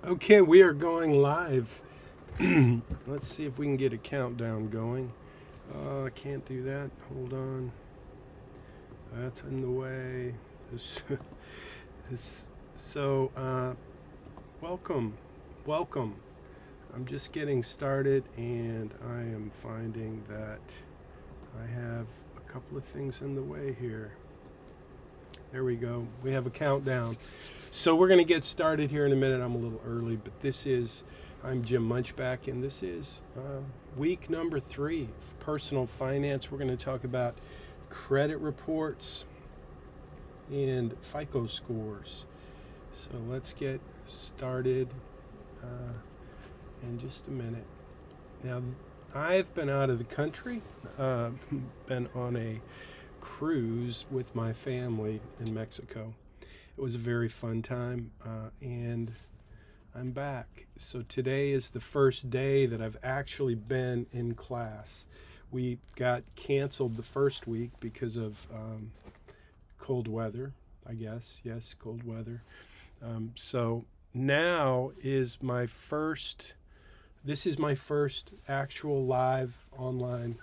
Okay, we are going live. Let's see if we can get a countdown going. I can't do that. Hold on. That's in the way. This, this, so, welcome. Welcome. I'm just getting started and I am finding that I have a couple of things in the way here. There we go. We have a countdown. So we're going to get started here in a minute. I'm a little early, but I'm Jim Munchback, and this is week number 3 of personal finance. We're going to talk about credit reports and FICO scores. So let's get started in just a minute. Now, I've been out of the country, been on a cruise with my family in Mexico. It was a very fun time, and I'm back. So today is the first day that I've actually been in class. We got canceled the first week because of cold weather, I guess. Yes, cold weather. So now this is my first actual live online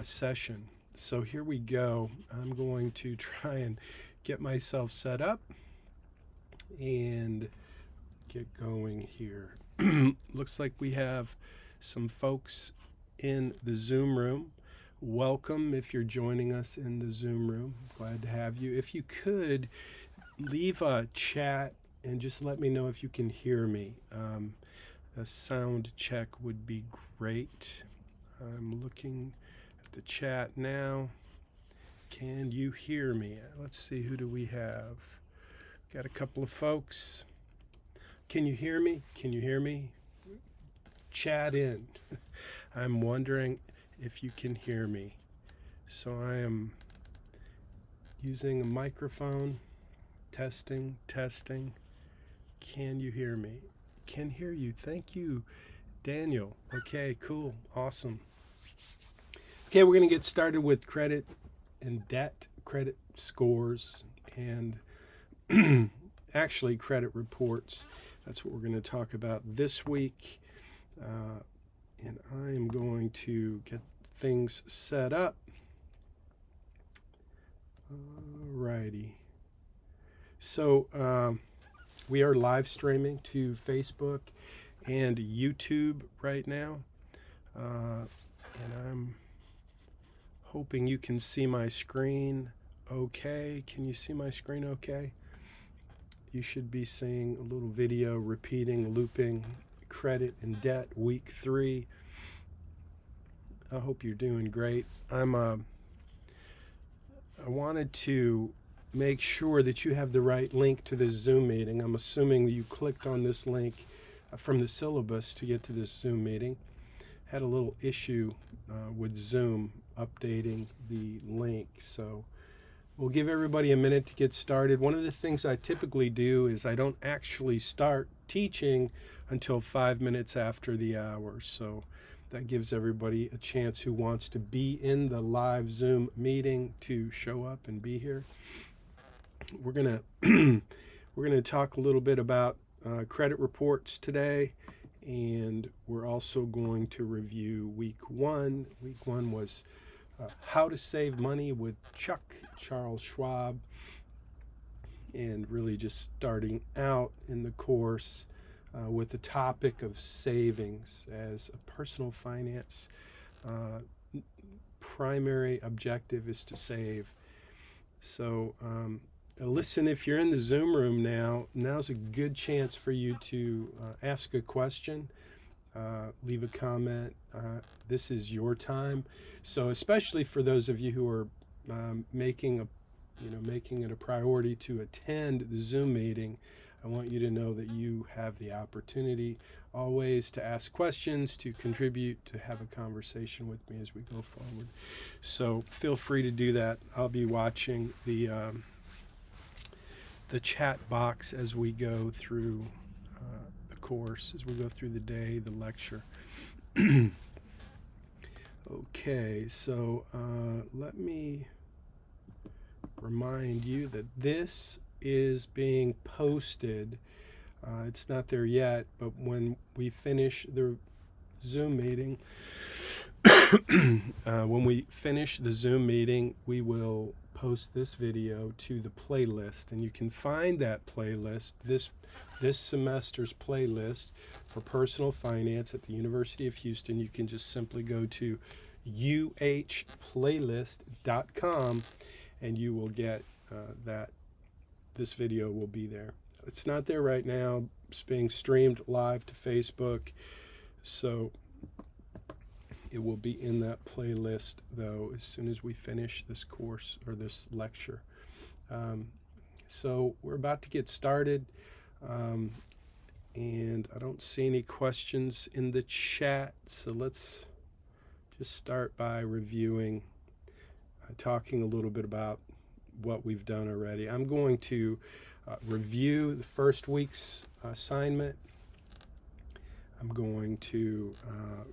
session. So here we go. I'm going to try and get myself set up and get going here. Looks like we have some folks in the Zoom room. Welcome if you're joining us in the Zoom room. Glad to have you. If you could leave a chat and just let me know if you can hear me. A sound check would be great. I'm looking at the chat now. Can you hear me? Let's see, who do we have? Got a couple of folks. Can you hear me? Can you hear me? Chat in. I'm wondering if you can hear me. So I am using a microphone. Testing, testing. Can you hear me? Can hear you. Thank you, Daniel. Okay, cool. Awesome. Okay, we're going to get started with credit and debt, credit scores, and actually credit reports. That's what we're going to talk about this week. And I am going to get things set up. Alrighty. So we are live streaming to Facebook and YouTube right now. And I'm hoping you can see my screen okay. Can you see my screen okay? You should be seeing a little video repeating, looping, credit and debt, week 3. I hope you're doing great. I wanted to make sure that you have the right link to this Zoom meeting. I'm assuming that you clicked on this link from the syllabus to get to this Zoom meeting. Had a little issue with Zoom updating the link, so we'll give everybody a minute to get started. One of the things I typically do is I don't actually start teaching until 5 minutes after the hour, so that gives everybody a chance who wants to be in the live Zoom meeting to show up and be here. We're gonna talk a little bit about credit reports today, and we're also going to review week 1. Week 1 was how to save money with Charles Schwab, and really just starting out in the course with the topic of savings as a personal finance primary objective is to save. So listen, if you're in the Zoom room now's a good chance for you to ask a question, leave a comment. This is your time. So especially for those of you who are making it a priority to attend the Zoom meeting, I want you to know that you have the opportunity always to ask questions, to contribute, to have a conversation with me as we go forward. So feel free to do that. I'll be watching the chat box as we go through the course, as we go through the day, the lecture. Okay, so let me remind you that this is being posted It's not there yet, but when we finish the Zoom meeting, we will post this video to the playlist, and you can find that playlist, this semester's playlist for personal finance at the University of Houston. You can just simply go to uhplaylist.com, and you will get that. This video will be there. It's not there right now. It's being streamed live to Facebook, so it will be in that playlist, though, as soon as we finish this course or this lecture. So we're about to get started, and I don't see any questions in the chat, so let's just start by reviewing, talking a little bit about what we've done already. I'm going to review the first week's assignment. I'm going to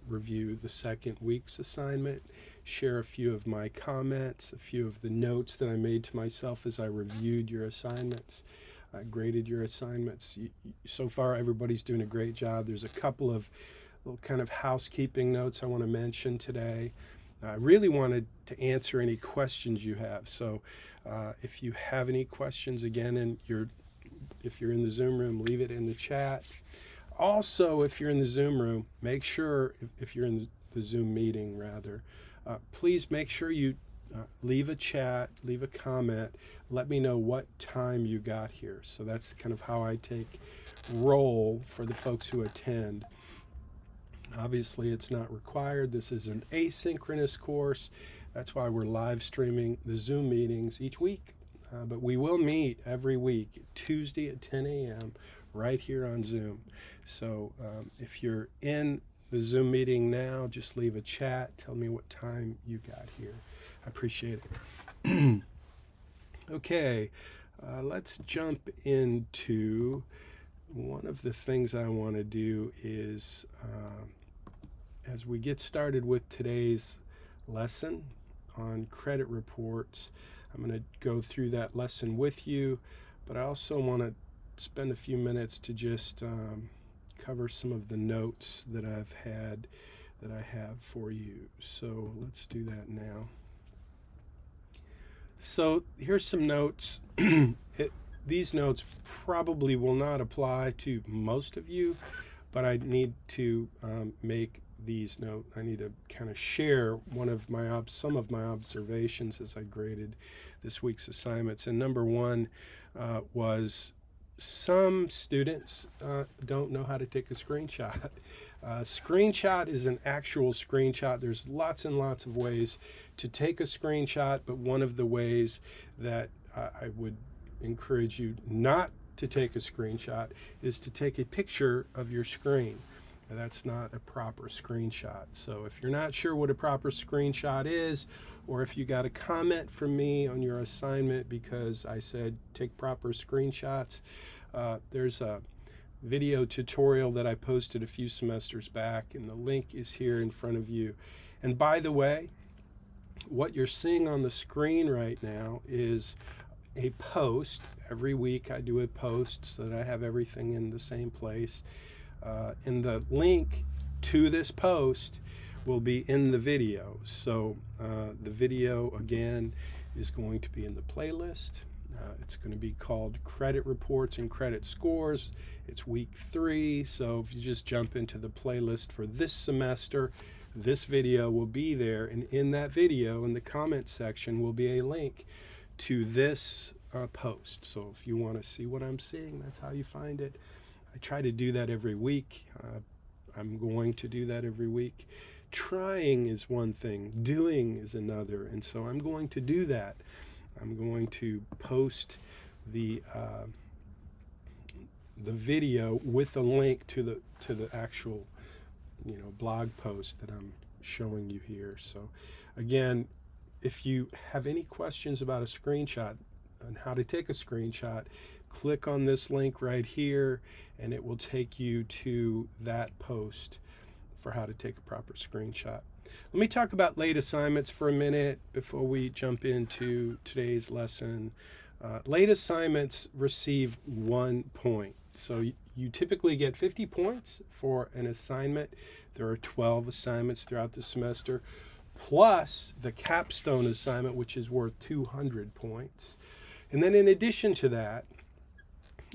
review the second week's assignment, share a few of my comments, a few of the notes that I made to myself as I reviewed your assignments, graded your assignments. So far, everybody's doing a great job. There's a couple of little kind of housekeeping notes I want to mention today. I really wanted to answer any questions you have. So if you have any questions, again, if you're in the Zoom room, leave it in the chat. Also, if you're in the Zoom room, make sure, if you're in the Zoom meeting, rather, please make sure you leave a chat, leave a comment, let me know what time you got here. So that's kind of how I take roll for the folks who attend. Obviously, it's not required. This is an asynchronous course. That's why we're live streaming the Zoom meetings each week. But we will meet every week, Tuesday at 10 a.m., right here on Zoom. So if you're in the Zoom meeting now, just leave a chat. Tell me what time you got here. I appreciate it. Okay, let's jump into one of the things I want to do is, as we get started with today's lesson on credit reports, I'm going to go through that lesson with you, but I also want to spend a few minutes to just cover some of the notes that I have for you. So let's do that now. So here's some notes. These notes probably will not apply to most of you, but I need to make these notes. I need to kind of share some of my observations as I graded this week's assignments. And number one was some students don't know how to take a screenshot. Screenshot is an actual screenshot. There's lots and lots of ways to take a screenshot, but one of the ways that I would encourage you not to take a screenshot is to take a picture of your screen. Now, that's not a proper screenshot. So if you're not sure what a proper screenshot is, or if you got a comment from me on your assignment because I said take proper screenshots, there's a video tutorial that I posted a few semesters back, and the link is here in front of you. And by the way, what you're seeing on the screen right now is a post. Every week I do a post so that I have everything in the same place. And the link to this post will be in the video. So the video, again, is going to be in the playlist. It's going to be called Credit Reports and Credit Scores. It's week 3, so if you just jump into the playlist for this semester, this video will be there, and in that video, in the comment section, will be a link to this post. So if you want to see what I'm seeing, that's how you find it. I try to do that every week. I'm going to do that every week. Trying is one thing, doing is another, and so I'm going to do that. I'm going to post the video with a link to the actual blog post that I'm showing you here. So again, if you have any questions about a screenshot and how to take a screenshot, click on this link right here and it will take you to that post for how to take a proper screenshot. Let me talk about late assignments for a minute before we jump into today's lesson. Late assignments receive 1 point. So you typically get 50 points for an assignment. There are 12 assignments throughout the semester, plus the capstone assignment, which is worth 200 points. And then in addition to that,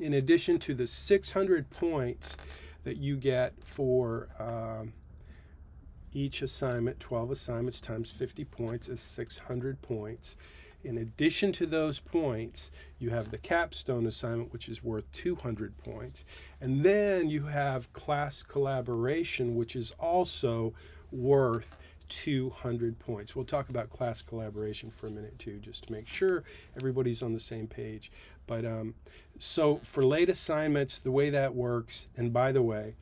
in addition to the 600 points that you get for each assignment, 12 assignments times 50 points is 600 points. In addition to those points, you have the capstone assignment, which is worth 200 points. And then you have class collaboration, which is also worth 200 points. We'll talk about class collaboration for a minute too, just to make sure everybody's on the same page. But so for late assignments, the way that works, and by the way,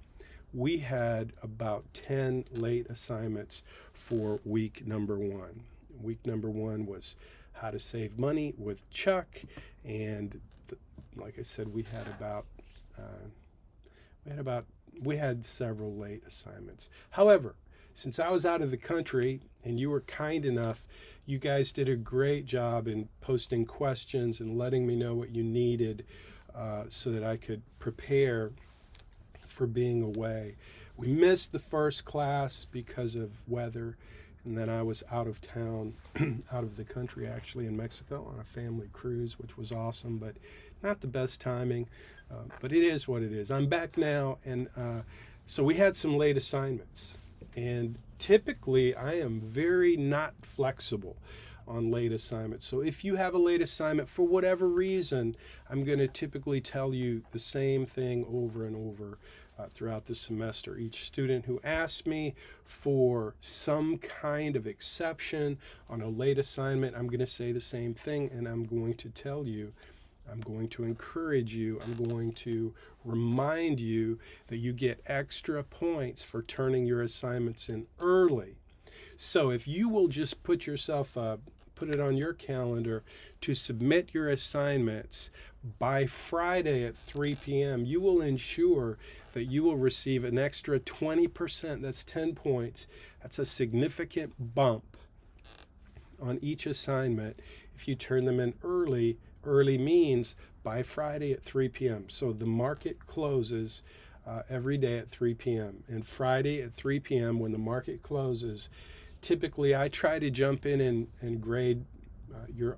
we had about 10 late assignments for week number 1. Week number 1 was how to save money with Chuck, and like I said, we had several late assignments. However, since I was out of the country and you were kind enough, you guys did a great job in posting questions and letting me know what you needed so that I could prepare for being away. We missed the first class because of weather, and then I was out of town, out of the country actually, in Mexico on a family cruise, which was awesome, but not the best timing. But it is what it is. I'm back now, and so we had some late assignments. And typically, I am very not flexible on late assignments. So if you have a late assignment for whatever reason, I'm going to typically tell you the same thing over and over throughout the semester. Each student who asks me for some kind of exception on a late assignment, I'm going to say the same thing, and I'm going to tell you, I'm going to encourage you, I'm going to remind you that you get extra points for turning your assignments in early. So if you will just put it on your calendar to submit your assignments by Friday at 3 p.m., you will ensure that you will receive an extra 20%. That's 10 points. That's a significant bump on each assignment if you turn them in early. Early means by Friday at 3 p.m. So the market closes every day at 3 p.m. And Friday at 3 p.m. when the market closes, typically I try to jump in and grade your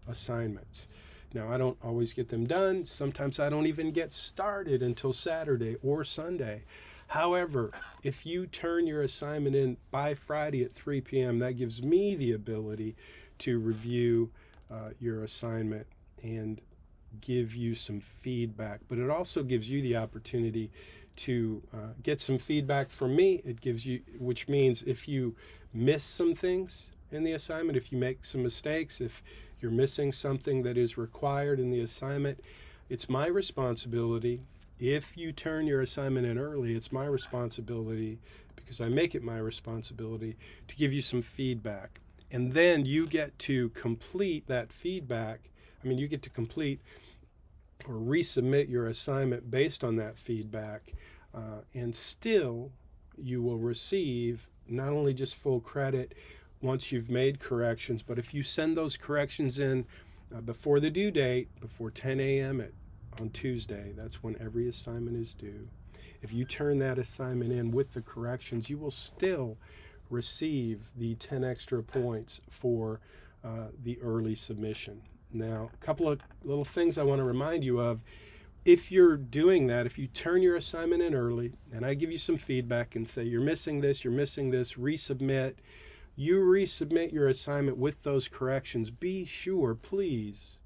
assignments. Now, I don't always get them done. Sometimes I don't even get started until Saturday or Sunday. However, if you turn your assignment in by Friday at 3 p.m., that gives me the ability to review your assignment and give you some feedback. But it also gives you the opportunity to get some feedback from me. It gives you, which means if you miss some things in the assignment, if you make some mistakes, if you're missing something that is required in the assignment, it's my responsibility. If you turn your assignment in early, it's my responsibility, because I make it my responsibility, to give you some feedback. And then you get to complete that feedback. You get to complete or resubmit your assignment based on that feedback. And still, you will receive not only just full credit once you've made corrections, but if you send those corrections in before the due date, before 10 a.m. on Tuesday, that's when every assignment is due. If you turn that assignment in with the corrections, you will still receive the 10 extra points for the early submission. Now, a couple of little things I want to remind you of. If you're doing that, if you turn your assignment in early, and I give you some feedback and say, you're missing this, resubmit, you resubmit your assignment with those corrections, be sure, please,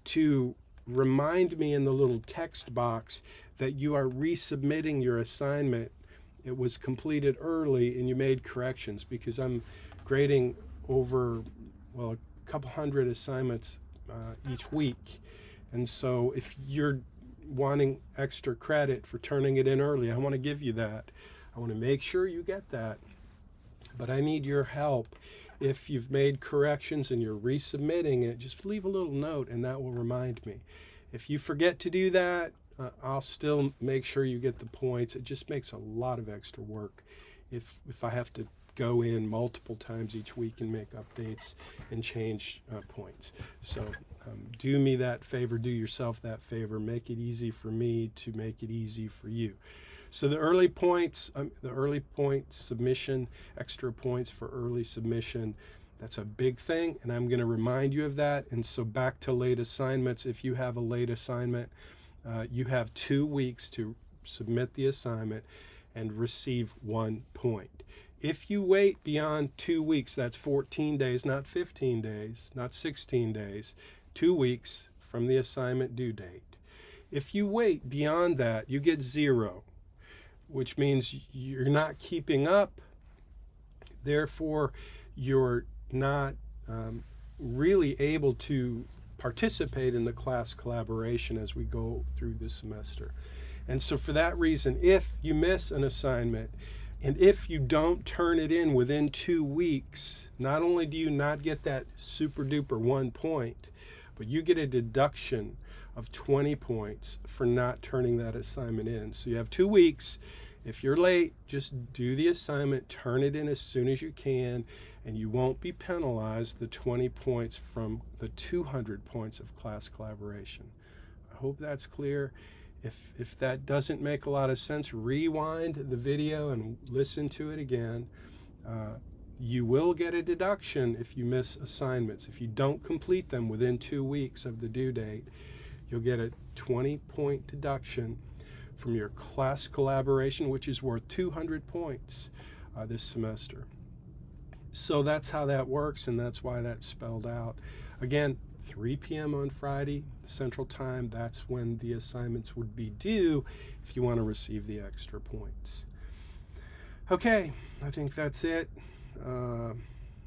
to remind me in the little text box that you are resubmitting your assignment. It was completed early and you made corrections, because I'm grading over, a couple hundred assignments each week. And so if you're wanting extra credit for turning it in early, I want to give you that. I want to make sure you get that. But I need your help. If you've made corrections and you're resubmitting it, just leave a little note and that will remind me. If you forget to do that, I'll still make sure you get the points. It just makes a lot of extra work if I have to go in multiple times each week and make updates and change points. So do me that favor, do yourself that favor, make it easy for me to make it easy for you. So the early points submission, extra points for early submission, that's a big thing, and I'm going to remind you of that. And so back to late assignments, if you have a late assignment, you have 2 weeks to submit the assignment and receive 1 point. If you wait beyond 2 weeks, that's 14 days, not 15 days, not 16 days, 2 weeks from the assignment due date. If you wait beyond that, you get 0, which means you're not keeping up. Therefore, you're not really able to participate in the class collaboration as we go through the semester. And so for that reason, if you miss an assignment, and if you don't turn it in within 2 weeks, not only do you not get that super duper 1 point, but you get a deduction of 20 points for not turning that assignment in. So you have 2 weeks. If you're late, just do the assignment, turn it in as soon as you can, and you won't be penalized the 20 points from the 200 points of class collaboration. I hope that's clear. If that doesn't make a lot of sense, rewind the video and listen to it again. You will get a deduction if you miss assignments. If you don't complete them within 2 weeks of the due date, you'll get a 20-point deduction from your class collaboration, which is worth 200 points this semester. So that's how that works, and that's why that's spelled out. Again, 3 p.m. on Friday, Central Time, that's when the assignments would be due if you want to receive the extra points. Okay, I think that's it.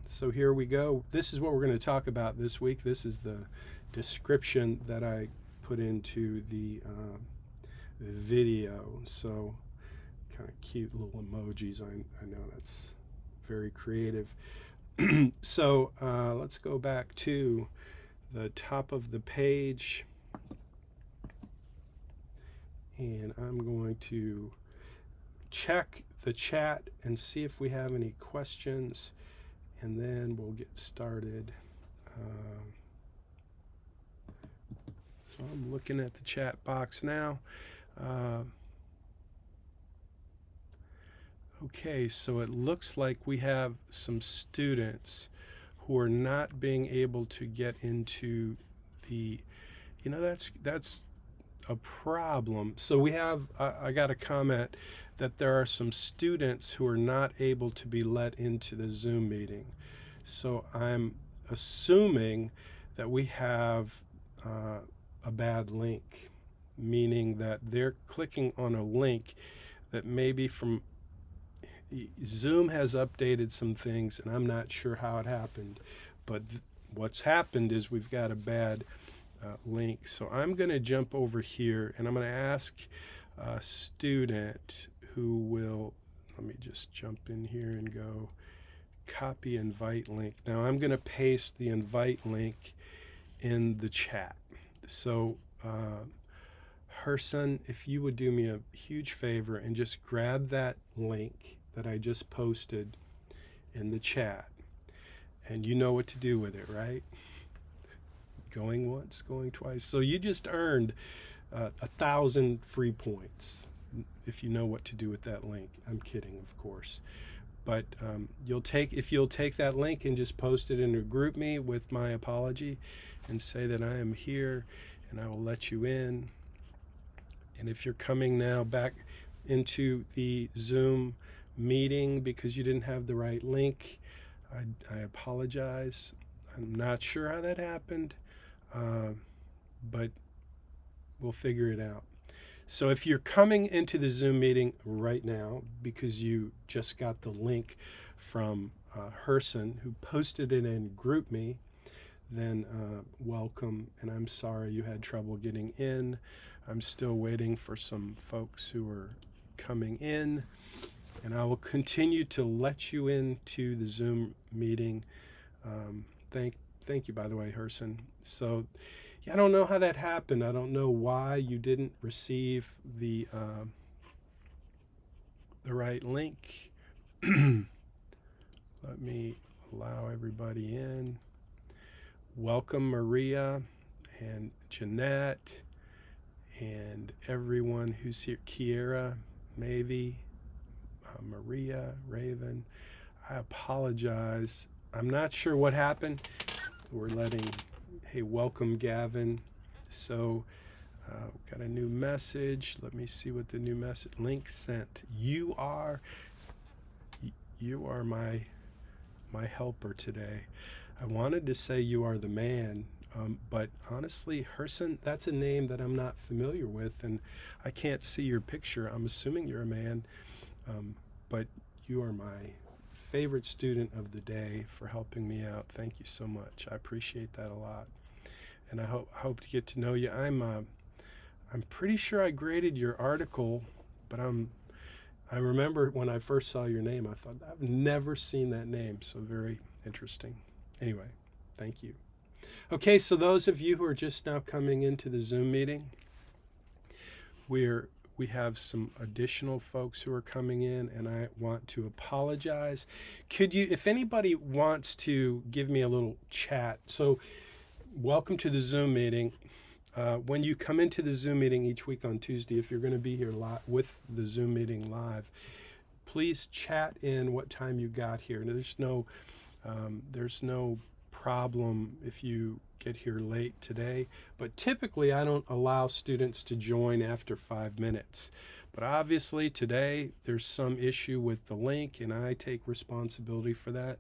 So here we go. This is what we're going to talk about this week. This is the description that I put into the video. So kind of cute little emojis. I know that's very creative. So let's go back to the top of the page, and I'm going to check the chat and see if we have any questions, and then we'll get started. So I'm looking at the chat box now. Okay, so it looks like we have some students who are not being able to get into the, that's a problem. So we have, I got a comment that there are some students who are not able to be let into the Zoom meeting. So I'm assuming that we have a bad link, meaning that they're clicking on a link that maybe from Zoom has updated some things, and I'm not sure how it happened, but what's happened is we've got a bad link. So I'm going to jump over here, and I'm going to ask a student who will, let me just jump in here and go copy invite link. Now I'm going to paste the invite link in the chat. So Herson, if you would do me a huge favor and just grab that link that I just posted in the chat, and you know what to do with it, right? Going once, going twice. So you just earned 1,000 free points if you know what to do with that link. I'm kidding, of course. But if you'll take that link and just post it in a group me with my apology and say that I am here and I will let you in. And if you're coming now back into the Zoom meeting because you didn't have the right link, I apologize. I'm not sure how that happened, but we'll figure it out. So if you're coming into the Zoom meeting right now because you just got the link from Herson, who posted it in GroupMe, then welcome, and I'm sorry you had trouble getting in. I'm still waiting for some folks who are coming in, and I will continue to let you into the Zoom meeting. Thank you, by the way, Herson. So yeah, I don't know how that happened. I don't know why you didn't receive the right link. Let me allow everybody in. Welcome, Maria. and Jeanette, and everyone who's here, Kiera, Mavie, Maria, Raven. I apologize. I'm not sure what happened. We're letting, hey, welcome Gavin. So got a new message. Let me see what the new message, link sent. You are my helper today. I wanted to say you are the man, but honestly, Herson, that's a name that I'm not familiar with, and I can't see your picture. I'm assuming you're a man, but you are my favorite student of the day for helping me out. Thank you so much. I appreciate that a lot, and I hope to get to know you. I'm pretty sure I graded your article, but I remember when I first saw your name, I thought, I've never seen that name, so very interesting. Anyway, thank you. Okay, so those of you who are just now coming into the Zoom meeting, we have some additional folks who are coming in, and I want to apologize. Could you, if anybody wants to give me a little chat, so welcome to the Zoom meeting. When you come into the Zoom meeting each week on Tuesday, if you're going to be here live with the Zoom meeting live, please chat in what time you got here. Now, there's no problem if you get here late today, but typically I don't allow students to join after 5 minutes. But obviously today there's some issue with the link, and I take responsibility for that.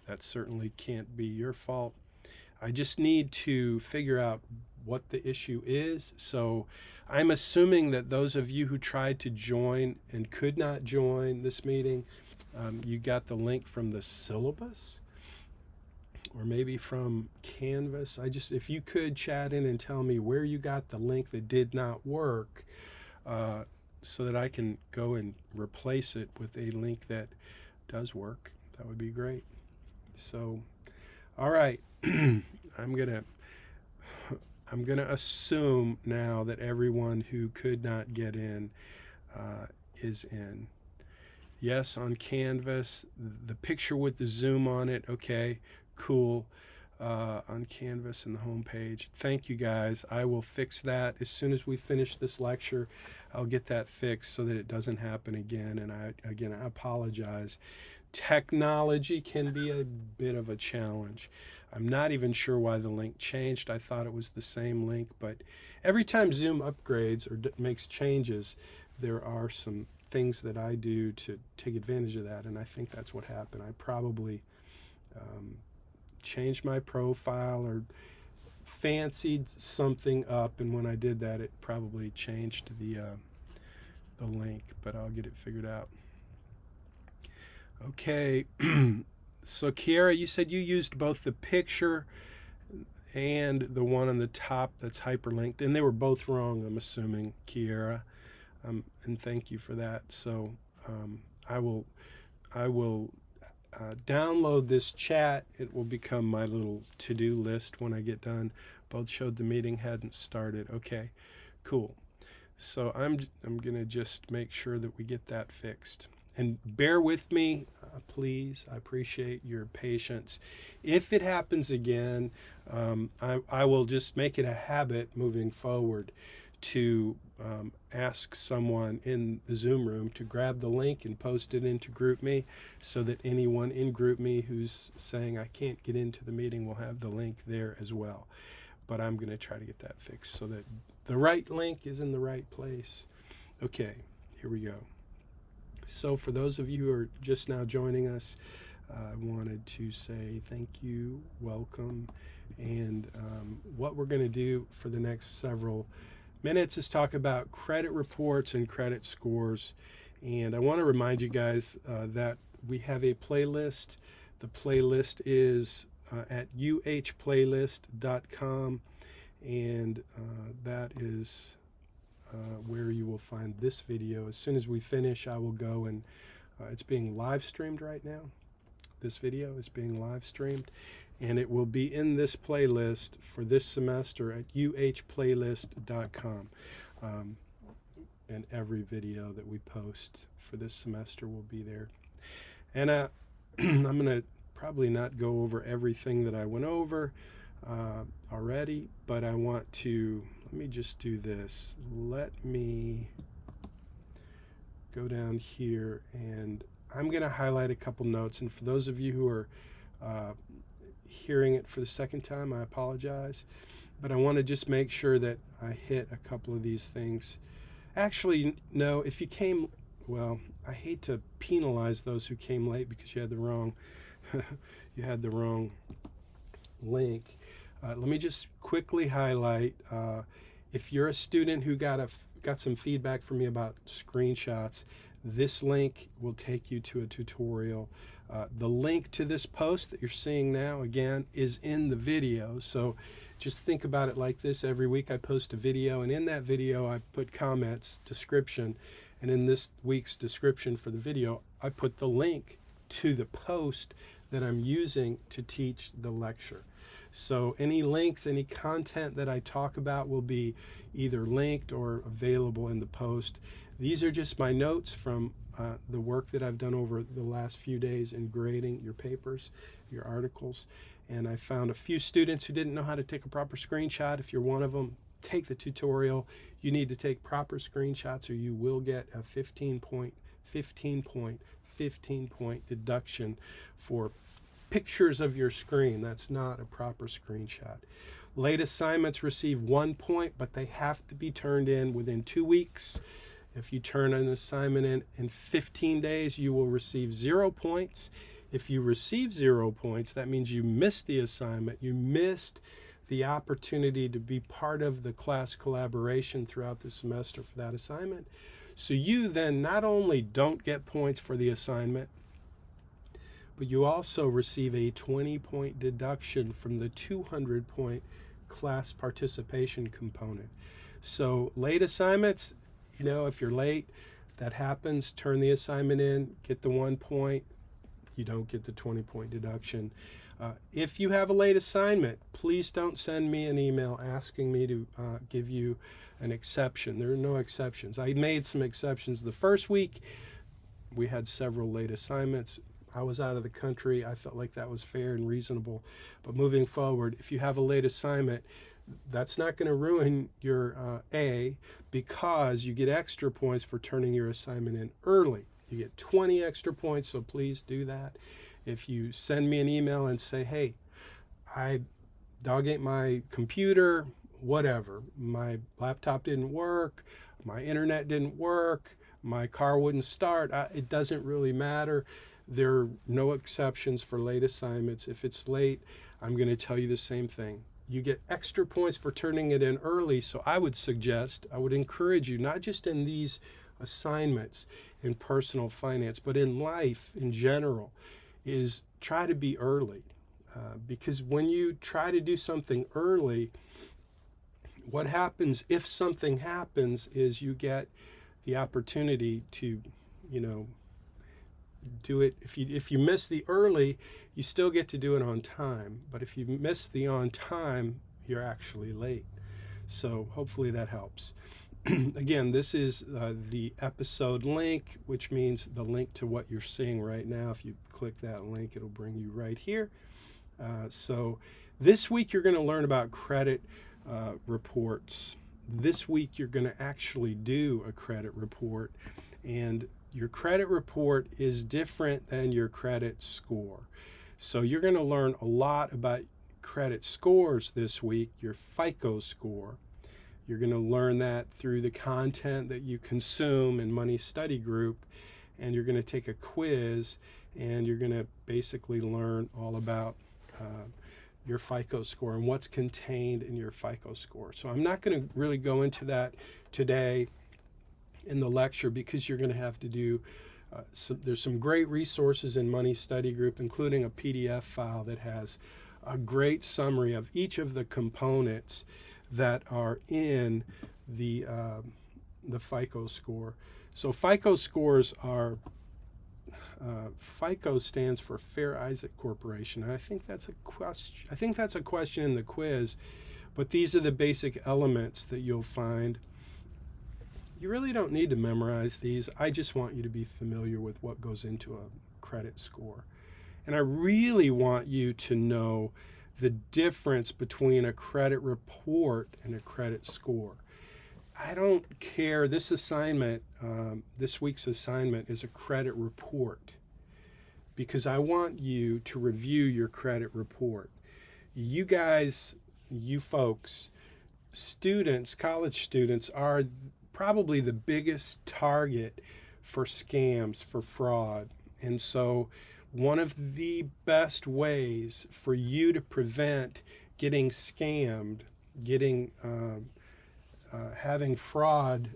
That certainly can't be your fault. I just need to figure out what the issue is. So I'm assuming that those of you who tried to join and could not join this meeting, you got the link from the syllabus or maybe from Canvas. If you could chat in and tell me where you got the link that did not work, so that I can go and replace it with a link that does work, that would be great. So, all right, I'm gonna assume now that everyone who could not get in is in. Yes, on Canvas, the picture with the zoom on it, okay, cool, on Canvas and the home page. Thank you guys. I will fix that as soon as we finish this lecture. I'll get that fixed so that it doesn't happen again. And I apologize. Technology can be a bit of a challenge. I'm not even sure why the link changed. I thought it was the same link, but every time Zoom upgrades or makes changes, there are some things that I do to take advantage of that, and I think that's what happened. I probably changed my profile or fancied something up, and when I did that, it probably changed the link, but I'll get it figured out. Okay, so Kiera, you said you used both the picture and the one on the top that's hyperlinked, and they were both wrong, I'm assuming, Kiera, and thank you for that. So I will download this chat. It will become my little to-do list when I get done. Both showed the meeting hadn't started. Okay, cool. So I'm gonna just make sure that we get that fixed. And bear with me, please. I appreciate your patience. If it happens again, I will just make it a habit moving forward to ask someone in the Zoom room to grab the link and post it into GroupMe, so that anyone in GroupMe who's saying I can't get into the meeting will have the link there as well. But I'm going to try to get that fixed so that the right link is in the right place. Okay, here we go. So for those of you who are just now joining us, I wanted to say thank you, welcome, and what we're going to do for the next several minutes is talk about credit reports and credit scores. And I want to remind you guys that we have a playlist. The playlist is at uhplaylist.com, and that is where you will find this video. As soon as we finish, I will go and it's being live streamed right now. This video is being live streamed, and it will be in this playlist for this semester at uhplaylist.com. And every video that we post for this semester will be there. And I'm going to probably not go over everything that I went over, already, but I want to, let me just do this. Let me go down here, and I'm going to highlight a couple notes. And for those of you who are hearing it for the second time, I apologize. But I want to just make sure that I hit a couple of these things. Actually, no, if you came, well, I hate to penalize those who came late because you had the wrong, you had the wrong link. Let me just quickly highlight, if you're a student who got some feedback from me about screenshots, this link will take you to a tutorial. The link to this post that you're seeing now, again, is in the video. So just think about it like this. Every week I post a video, and in that video I put comments, description, and in this week's description for the video, I put the link to the post that I'm using to teach the lecture. So any links, any content that I talk about will be either linked or available in the post. These are just my notes from the work that I've done over the last few days in grading your papers, your articles. And I found a few students who didn't know how to take a proper screenshot. If you're one of them, take the tutorial. You need to take proper screenshots or you will get a 15 point deduction for pictures of your screen. That's not a proper screenshot. Late assignments receive 1 point, but they have to be turned in within 2 weeks. If you turn an assignment in 15 days, you will receive 0 points. If you receive 0 points, that means you missed the assignment. You missed the opportunity to be part of the class collaboration throughout the semester for that assignment. So you then not only don't get points for the assignment, but you also receive a 20-point deduction from the 200-point class participation component. So late assignments, you know, if you're late, that happens, turn the assignment in, get the 1 point, you don't get the 20-point deduction. If you have a late assignment, please don't send me an email asking me to give you an exception. There are no exceptions. I made some exceptions. The first week, we had several late assignments. I was out of the country. I felt like that was fair and reasonable. But moving forward, if you have a late assignment, that's not going to ruin your A, because you get extra points for turning your assignment in early. You get 20 extra points, so please do that. If you send me an email and say, hey, I dog ate my computer, whatever, my laptop didn't work, my internet didn't work, my car wouldn't start, it doesn't really matter. There are no exceptions for late assignments. If it's late, I'm going to tell you the same thing. You get extra points for turning it in early, so I would encourage you, not just in these assignments in personal finance, but in life in general, is try to be early. Because when you try to do something early, what happens if something happens is you get the opportunity to, do it. If you miss the early, you still get to do it on time. But if you miss the on time, you're actually late. So hopefully that helps. Again, this is the episode link, which means the link to what you're seeing right now. If you click that link, it'll bring you right here. So this week you're going to learn about credit reports. This week you're going to actually do a credit report, and your credit report is different than your credit score. So you're going to learn a lot about credit scores this week, your FICO score. You're going to learn that through the content that you consume in Money Study Group, and you're going to take a quiz, and you're going to basically learn all about your FICO score and what's contained in your FICO score. So I'm not going to really go into that today in the lecture, because you're going to have to do there's some great resources in Money Study Group, including a PDF file that has a great summary of each of the components that are in the FICO score. So FICO scores are FICO stands for Fair Isaac Corporation. And I think that's a question in the quiz, but these are the basic elements that you'll find. You really don't need to memorize these. I just want you to be familiar with what goes into a credit score. And I really want you to know the difference between a credit report and a credit score. I don't care. This assignment, this week's assignment is a credit report because I want you to review your credit report. You guys, you folks, students, college students are probably the biggest target for scams, for fraud. And so one of the best ways for you to prevent getting scammed, having fraud,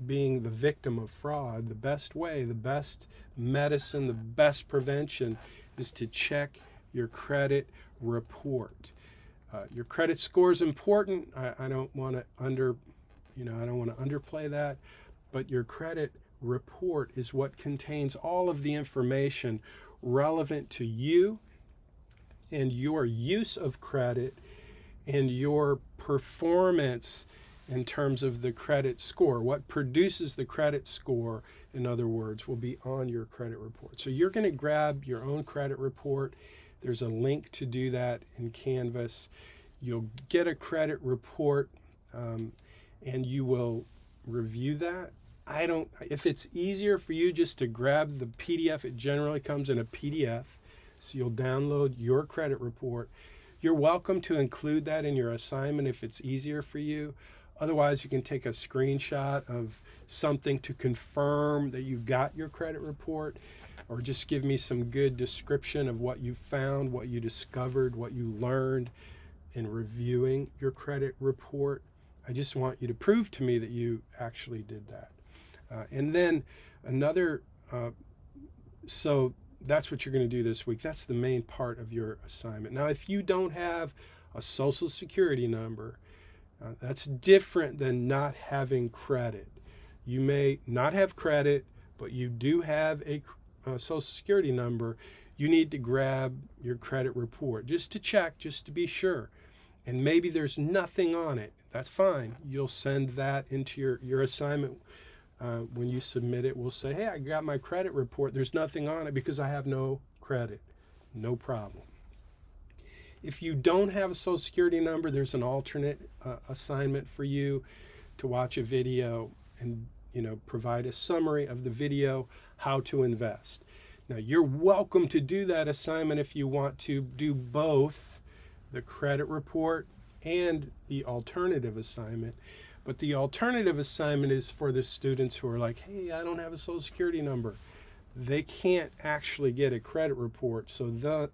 being the victim of fraud, the best way, the best medicine, the best prevention is to check your credit report. Your credit score is important. I don't want to underplay that, but your credit report is what contains all of the information relevant to you and your use of credit and your performance in terms of the credit score. What produces the credit score, in other words, will be on your credit report. So you're going to grab your own credit report. There's a link to do that in Canvas. You'll get a credit report and you will review that. If it's easier for you just to grab the PDF, it generally comes in a PDF. So you'll download your credit report. You're welcome to include that in your assignment if it's easier for you. Otherwise, you can take a screenshot of something to confirm that you got your credit report, or just give me some good description of what you found, what you discovered, what you learned in reviewing your credit report. I just want you to prove to me that you actually did that. And then so that's what you're going to do this week. That's the main part of your assignment. Now, if you don't have a social security number, that's different than not having credit. You may not have credit, but you do have a social security number. You need to grab your credit report just to check, just to be sure. And maybe there's nothing on it. That's fine. You'll send that into your assignment. When you submit it, we'll say, hey, I got my credit report. There's nothing on it because I have no credit. No problem. If you don't have a social security number, there's an alternate assignment for you to watch a video and provide a summary of the video, how to invest. Now, you're welcome to do that assignment if you want to do both the credit report and the alternative assignment. But the alternative assignment is for the students who are like, hey, I don't have a social security number. They can't actually get a credit report. So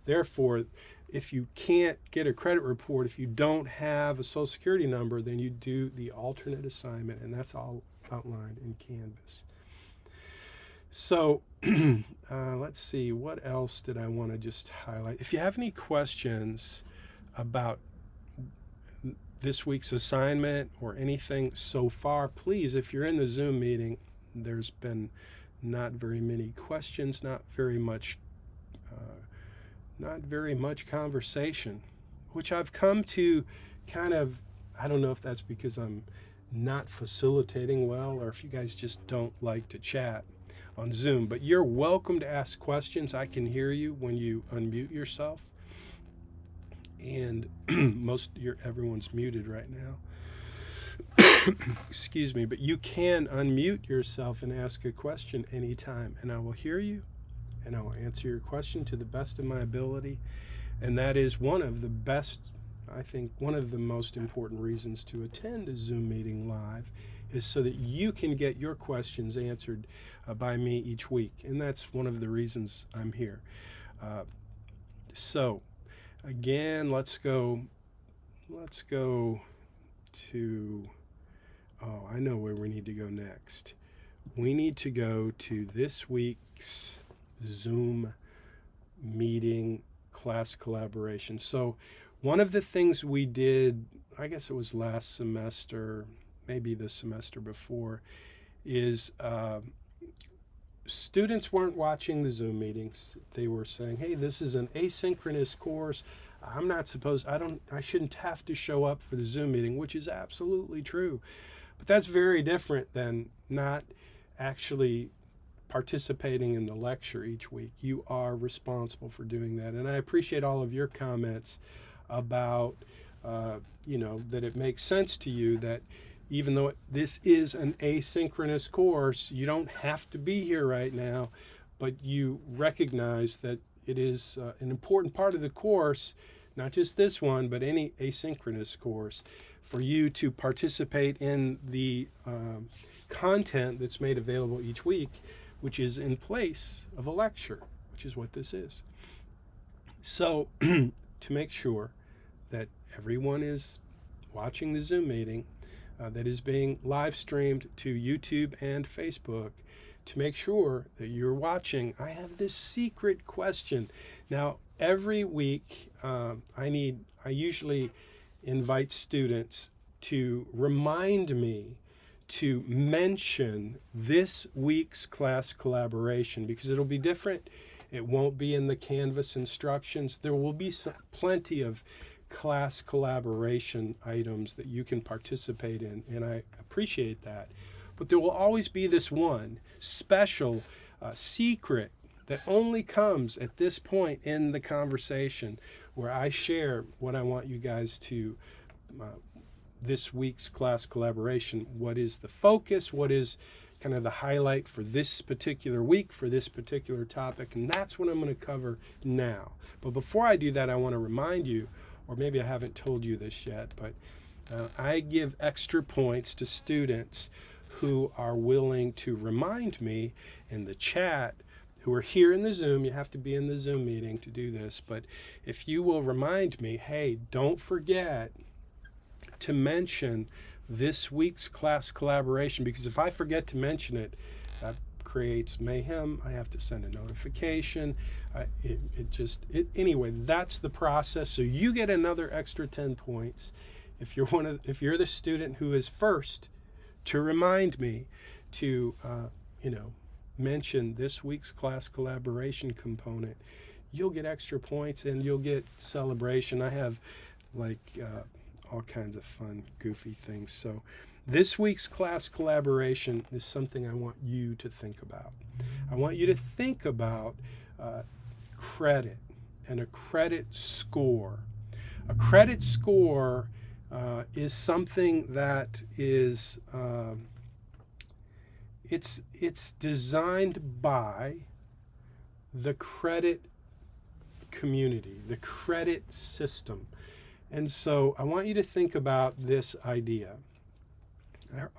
therefore, if you can't get a credit report, if you don't have a social security number, then you do the alternate assignment, and that's all outlined in Canvas. So let's see, what else did I want to just highlight? If you have any questions about this week's assignment or anything so far, please, if you're in the Zoom meeting, there's been not very many questions, not very much conversation, which I've come to kind of, I don't know if that's because I'm not facilitating well or if you guys just don't like to chat on Zoom, but you're welcome to ask questions. I can hear you when you unmute yourself. And everyone's muted right now. Excuse me, but you can unmute yourself and ask a question anytime, and I will hear you, and I will answer your question to the best of my ability. And that is one of the most important reasons to attend a Zoom meeting live, is so that you can get your questions answered by me each week, and that's one of the reasons I'm here. So again, let's go to, I know where we need to go next. We need to go to this week's Zoom meeting class collaboration. So one of the things we did, I guess it was last semester, maybe the semester before, is students weren't watching the Zoom meetings. They were saying, hey, this is an asynchronous course. I shouldn't have to show up for the Zoom meeting, which is absolutely true. But that's very different than not actually participating in the lecture each week. You are responsible for doing that. And I appreciate all of your comments about, that it makes sense to you that even though this is an asynchronous course, you don't have to be here right now, but you recognize that it is an important part of the course, not just this one, but any asynchronous course, for you to participate in the content that's made available each week, which is in place of a lecture, which is what this is. So to make sure that everyone is watching the Zoom meeting that is being live streamed to YouTube and Facebook, to make sure that you're watching, I have this secret question. Now, every week, I usually invite students to remind me to mention this week's class collaboration, because it'll be different. It won't be in the Canvas instructions. There will be plenty of class collaboration items that you can participate in, and I appreciate that. But there will always be this one special secret that only comes at this point in the conversation, where I share what I want you guys to, this week's class collaboration, what is the focus, what is kind of the highlight for this particular week, for this particular topic, and that's what I'm going to cover now. But before I do that, I want to remind you, or maybe I haven't told you this yet, but I give extra points to students who are willing to remind me in the chat, who are here in the Zoom. You have to be in the Zoom meeting to do this, but if you will remind me, hey, don't forget to mention this week's class collaboration, because if I forget to mention it, that creates mayhem. I have to send a notification. Anyway, that's the process. So you get another extra 10 points if you're the student who is first to remind me to mention this week's class collaboration component. You'll get extra points and you'll get celebration. I have all kinds of fun, goofy things. So this week's class collaboration is something I want you to think about. I want you to think about credit and a credit score. A credit score is something that is it's designed by the credit community, the credit system. And so I want you to think about this idea.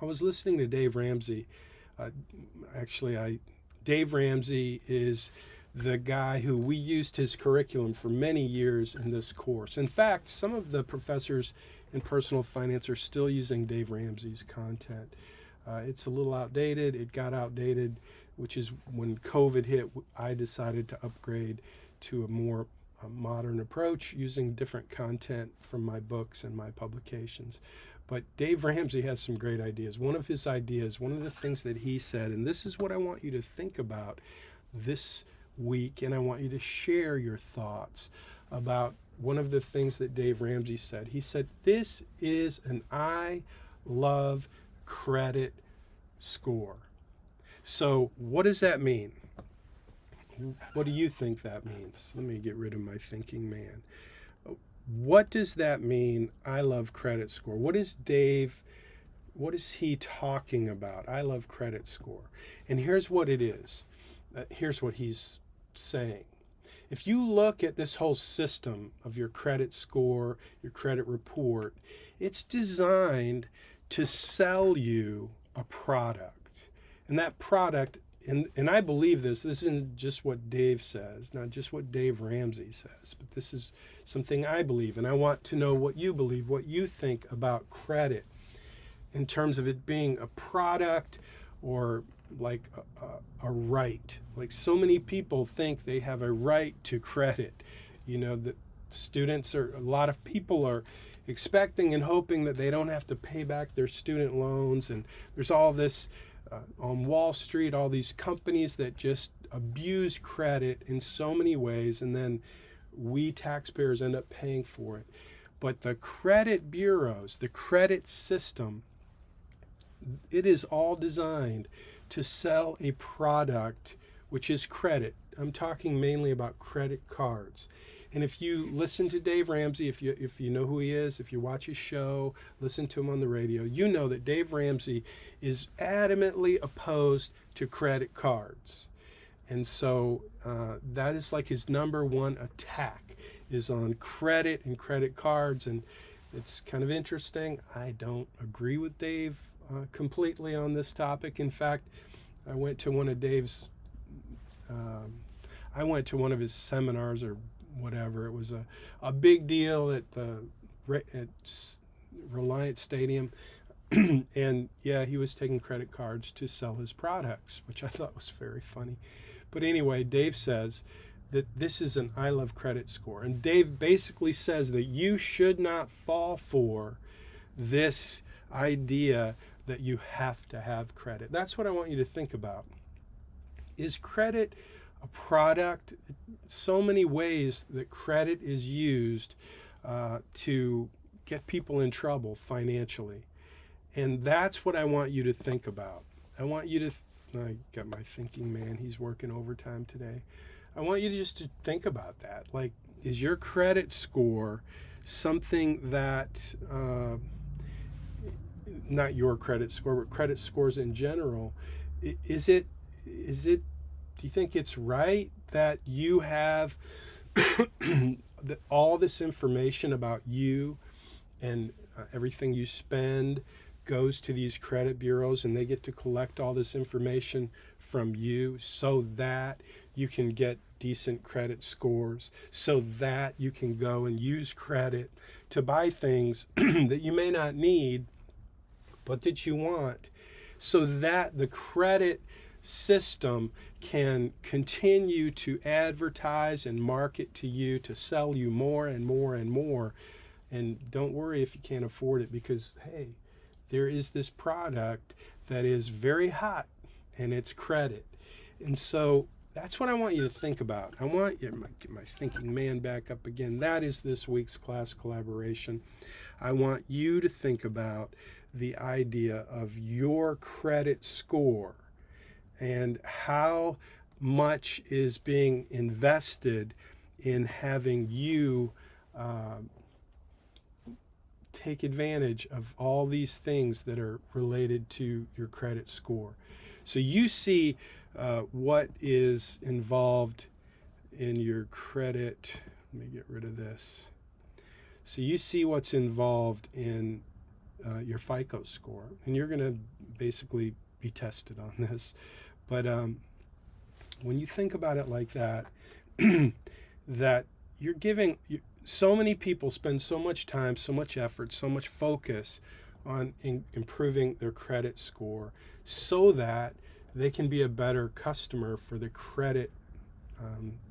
I was listening to Dave Ramsey. Dave Ramsey is the guy who we used his curriculum for many years in this course. In fact, some of the professors in personal finance are still using Dave Ramsey's content. It's a little outdated. It got outdated, which is when COVID hit, I decided to upgrade to a more modern approach using different content from my books and my publications. But Dave Ramsey has some great ideas. One of his ideas, one of the things that he said, and this is what I want you to think about this week, and I want you to share your thoughts about one of the things that Dave Ramsey said. He said, this is an I love credit score. So what does that mean? What do you think that means? Let me get rid of my thinking man. What does that mean, I love credit score? What is he talking about? I love credit score. And here's what it is. Here's what he's saying. If you look at this whole system of your credit score, your credit report, it's designed to sell you a product. And that product, and I believe this isn't just what Dave says, not just what Dave Ramsey says, but this is something I believe, and I want to know what you believe, what you think about credit in terms of it being a product or like a right. Like so many people think they have a right to credit. That a lot of people are expecting and hoping that they don't have to pay back their student loans, and there's all this on Wall Street, all these companies that just abuse credit in so many ways, and then we taxpayers end up paying for it. But the credit bureaus, the credit system, it is all designed to sell a product which is credit. I'm talking mainly about credit cards. And if you listen to Dave Ramsey, if you know who he is, if you watch his show, listen to him on the radio, you know that Dave Ramsey is adamantly opposed to credit cards. And so that is like his number one attack, is on credit and credit cards. And it's kind of interesting. I don't agree with Dave completely on this topic. In fact, I went to one of Dave's, I went to one of his seminars or whatever. It was a big deal at Reliant Stadium. And yeah, he was taking credit cards to sell his products, which I thought was very funny. But anyway, Dave says that this is an I love credit score. And Dave basically says that you should not fall for this idea that you have to have credit. That's what I want you to think about. Is credit a product? So many ways that credit is used to get people in trouble financially. And that's what I want you to think about. I want you to, I got my thinking man, he's working overtime today. I want you to just to think about that. Like, is your credit score something that, not your credit score, but credit scores in general, is it, do you think it's right that you have all this information about you and everything you spend goes to these credit bureaus, and they get to collect all this information from you so that you can get decent credit scores, so that you can go and use credit to buy things that you may not need but that you want, so that the credit system can continue to advertise and market to you to sell you more and more and more. And don't worry if you can't afford it, because hey, there is this product that is very hot, and it's credit. And so that's what I want you to think about. I want you to get my thinking man back up again. That is this week's class collaboration. I want you to think about the idea of your credit score and how much is being invested in having you take advantage of all these things that are related to your credit score. So you see what is involved in your credit. Let me get rid of this. So you see what's involved in your FICO score, and you're going to basically be tested on this. But when you think about it like that, that you're giving, so many people spend so much time, so much effort, so much focus on improving their credit score so that they can be a better customer for the credit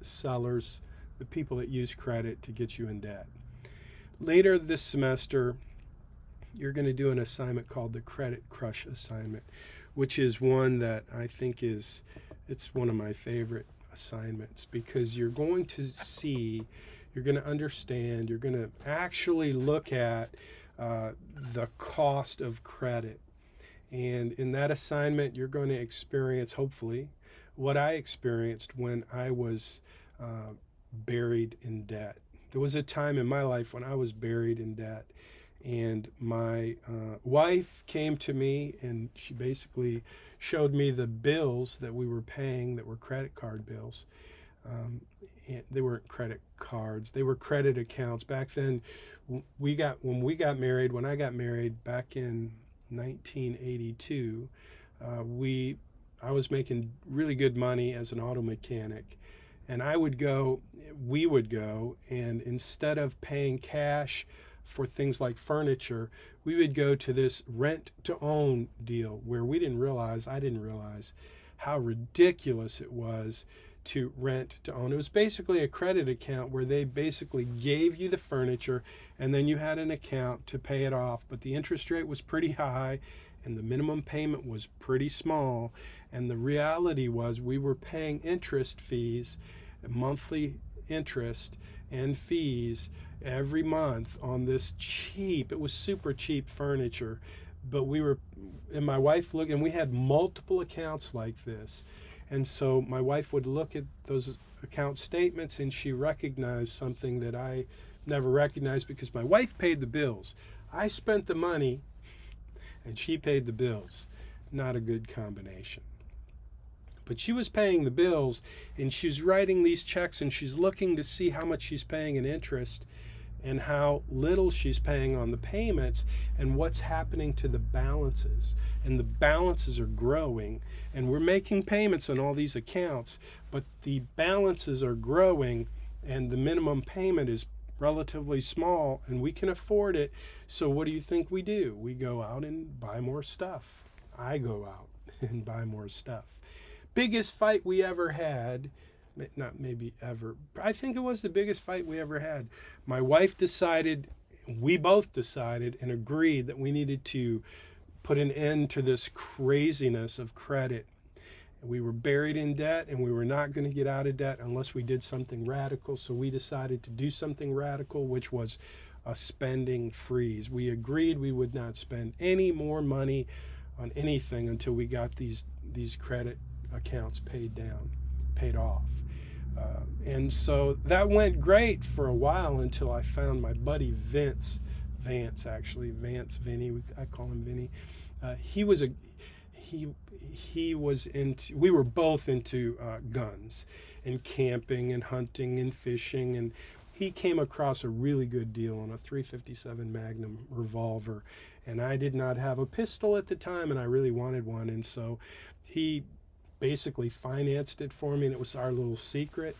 sellers, the people that use credit to get you in debt. Later this semester, you're going to do an assignment called the Credit Crush assignment, which is one that I think it's one of my favorite assignments, because you're going to see, you're going to understand, you're going to actually look at the cost of credit. And in that assignment, you're going to experience, hopefully, what I experienced when I was buried in debt. There was a time in my life when I was buried in debt, and my wife came to me, and she basically showed me the bills that we were paying that were credit card bills. And they weren't credit cards, they were credit accounts. Back then, when I got married back in 1982, I was making really good money as an auto mechanic, and we would go, and instead of paying cash for things like furniture, we would go to this rent to own deal where I didn't realize how ridiculous it was to rent to own. It was basically a credit account where they basically gave you the furniture, and then you had an account to pay it off, but the interest rate was pretty high and the minimum payment was pretty small, and the reality was we were paying interest fees, monthly interest and fees every month on this cheap, it was super cheap furniture, but we were, and my wife looked, and we had multiple accounts like this. And so my wife would look at those account statements, and she recognized something that I never recognized, because my wife paid the bills. I spent the money, and she paid the bills. Not a good combination. But she was paying the bills, and she's writing these checks, and she's looking to see how much she's paying in interest and how little she's paying on the payments, and what's happening to the balances. And the balances are growing, and we're making payments on all these accounts, but the balances are growing, and the minimum payment is relatively small, and we can afford it. So what do you think we do? We go out and buy more stuff. I go out and buy more stuff. Biggest fight we ever had, not maybe ever, I think it was the biggest fight we ever had. My wife decided, we both decided and agreed that we needed to put an end to this craziness of credit. We were buried in debt, and we were not going to get out of debt unless we did something radical. So we decided to do something radical, which was a spending freeze. We agreed we would not spend any more money on anything until we got these credit accounts paid off. And so that went great for a while, until I found my buddy Vinny, I call him Vinny. We were both into guns and camping and hunting and fishing, and he came across a really good deal on a .357 Magnum revolver, and I did not have a pistol at the time, and I really wanted one, and so he basically financed it for me, and it was our little secret.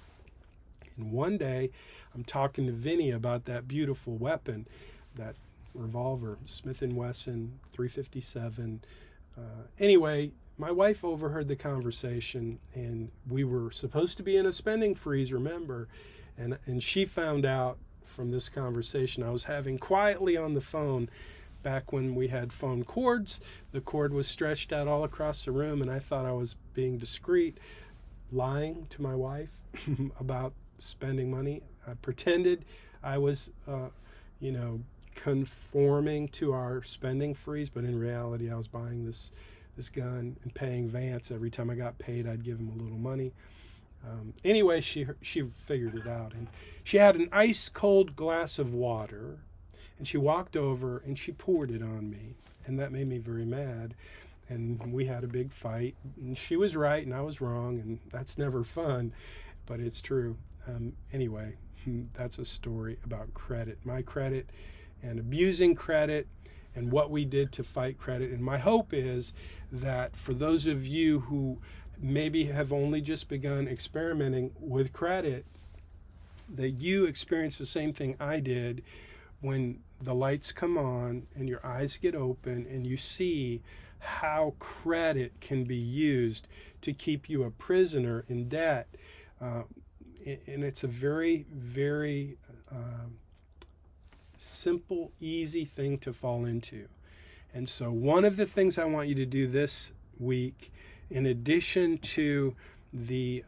And one day I'm talking to Vinny about that beautiful weapon, that revolver, Smith & Wesson .357. Anyway, my wife overheard the conversation, and we were supposed to be in a spending freeze, remember, and she found out from this conversation I was having quietly on the phone. Back when we had phone cords, the cord was stretched out all across the room, and I thought I was being discreet, lying to my wife about spending money. I pretended I was, conforming to our spending freeze, but in reality I was buying this gun and paying Vance. Every time I got paid, I'd give him a little money. Anyway, she figured it out, and she had an ice cold glass of water, and she walked over and she poured it on me, and that made me very mad, and we had a big fight, and she was right and I was wrong, and that's never fun, but it's true. Anyway, that's a story about credit, my credit, and abusing credit, and what we did to fight credit. And my hope is that for those of you who maybe have only just begun experimenting with credit, that you experience the same thing I did, when the lights come on and your eyes get open and you see how credit can be used to keep you a prisoner in debt. And it's a very, very simple, easy thing to fall into. And so one of the things I want you to do this week, in addition to the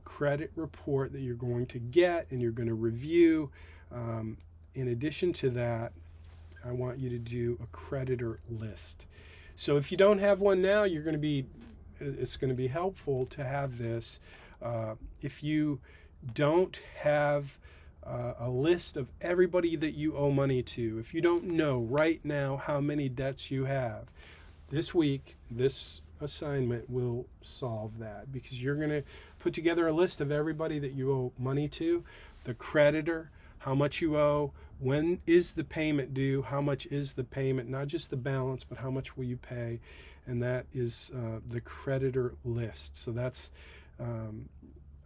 credit report that you're going to get and you're going to review, in addition to that, I want you to do a creditor list. So if you don't have one now, it's going to be helpful to have this. If you don't have a list of everybody that you owe money to, if you don't know right now how many debts you have, this week, this assignment will solve that, because you're going to put together a list of everybody that you owe money to, the creditor, how much you owe, when is the payment due, how much is the payment, not just the balance, but how much will you pay, and that is the creditor list. So that's,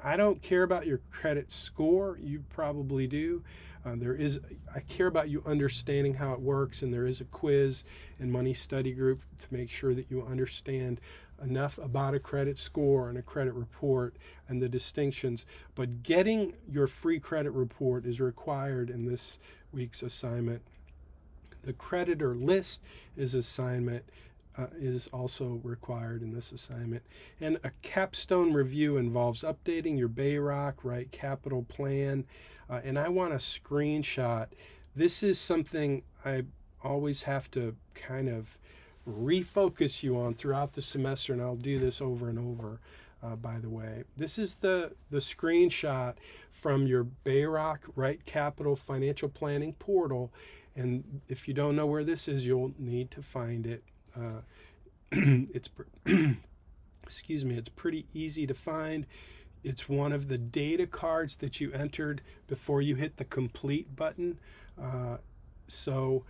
I don't care about your credit score, you probably do. I care about you understanding how it works, and there is a quiz and money study group to make sure that you understand enough about a credit score and a credit report and the distinctions. But getting your free credit report is required in this week's assignment. The creditor list is also required in this assignment. And a capstone review involves updating your Bayrock, right, capital plan. And I want a screenshot. This is something I always have to kind of refocus you on throughout the semester, and I'll do this over and over, by the way. This is the screenshot from your Bauer Right Capital Financial Planning portal, and if you don't know where this is, you'll need to find it. It's excuse me, it's pretty easy to find. It's one of the data cards that you entered before you hit the complete button. So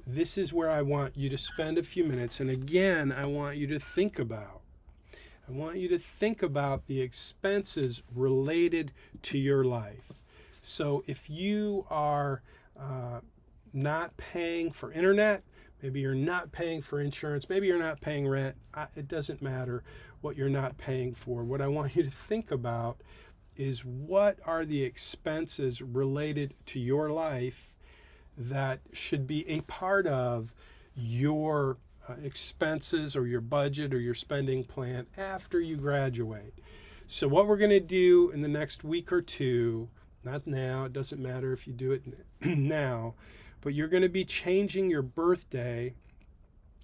this is where I want you to spend a few minutes. And again, I want you to think about the expenses related to your life. So if you are not paying for internet, maybe you're not paying for insurance, maybe you're not paying rent, it doesn't matter what you're not paying for. What I want you to think about is, what are the expenses related to your life that should be a part of your expenses or your budget or your spending plan after you graduate. So what we're going to do in the next week or two, not now, it doesn't matter if you do it now, but you're going to be changing your birthday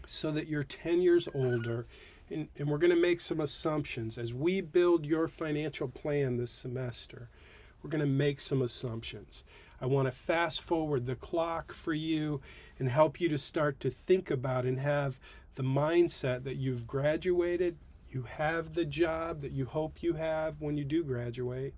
so that you're 10 years older, and we're going to make some assumptions. As we build your financial plan this semester, we're going to make some assumptions. I want to fast forward the clock for you and help you to start to think about and have the mindset that you've graduated, you have the job that you hope you have when you do graduate,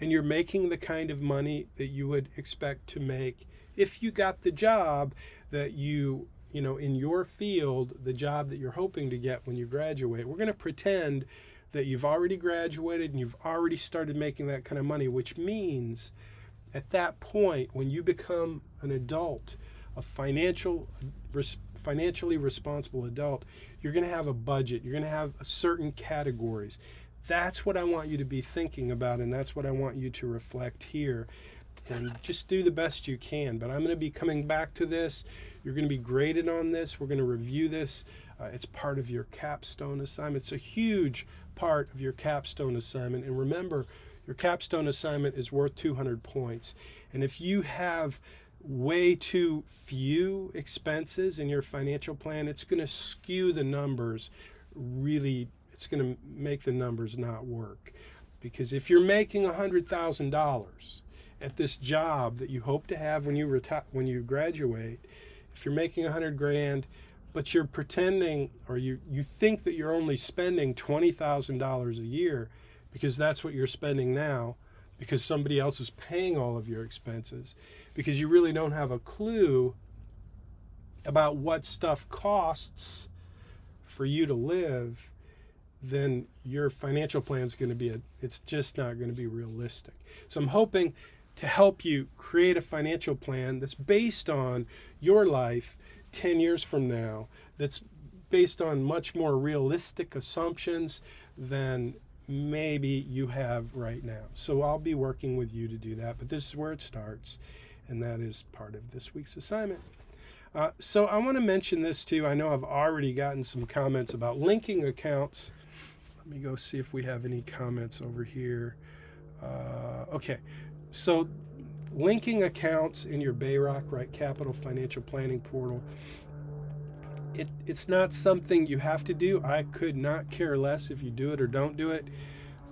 and you're making the kind of money that you would expect to make if you got the job that you know, in your field, the job that you're hoping to get when you graduate. We're going to pretend that you've already graduated and you've already started making that kind of money, which means at that point, when you become an adult, a financially responsible adult, you're going to have a budget. You're going to have certain categories. That's what I want you to be thinking about, and that's what I want you to reflect here. And just do the best you can. But I'm going to be coming back to this. You're going to be graded on this. We're going to review this. It's part of your capstone assignment. It's a huge part of your capstone assignment. And remember, your capstone assignment is worth 200 points. And if you have way too few expenses in your financial plan, it's going to skew the numbers. Really, it's going to make the numbers not work. Because if you're making $100,000 at this job that you hope to have when you graduate, if you're making $100,000, but you're pretending, or you think that you're only spending $20,000 a year because that's what you're spending now, because somebody else is paying all of your expenses, because you really don't have a clue about what stuff costs for you to live, then your financial plan is going to be it's just not going to be realistic. So I'm hoping to help you create a financial plan that's based on your life 10 years from now, that's based on much more realistic assumptions than maybe you have right now. So I'll be working with you to do that, but this is where it starts, and that is part of this week's assignment. So I want to mention this too. I know I've already gotten some comments about linking accounts. Let me go see if we have any comments over here. Okay. So linking accounts in your Bauer Right Capital Financial Planning portal, it's not something you have to do. I could not care less if you do it or don't do it.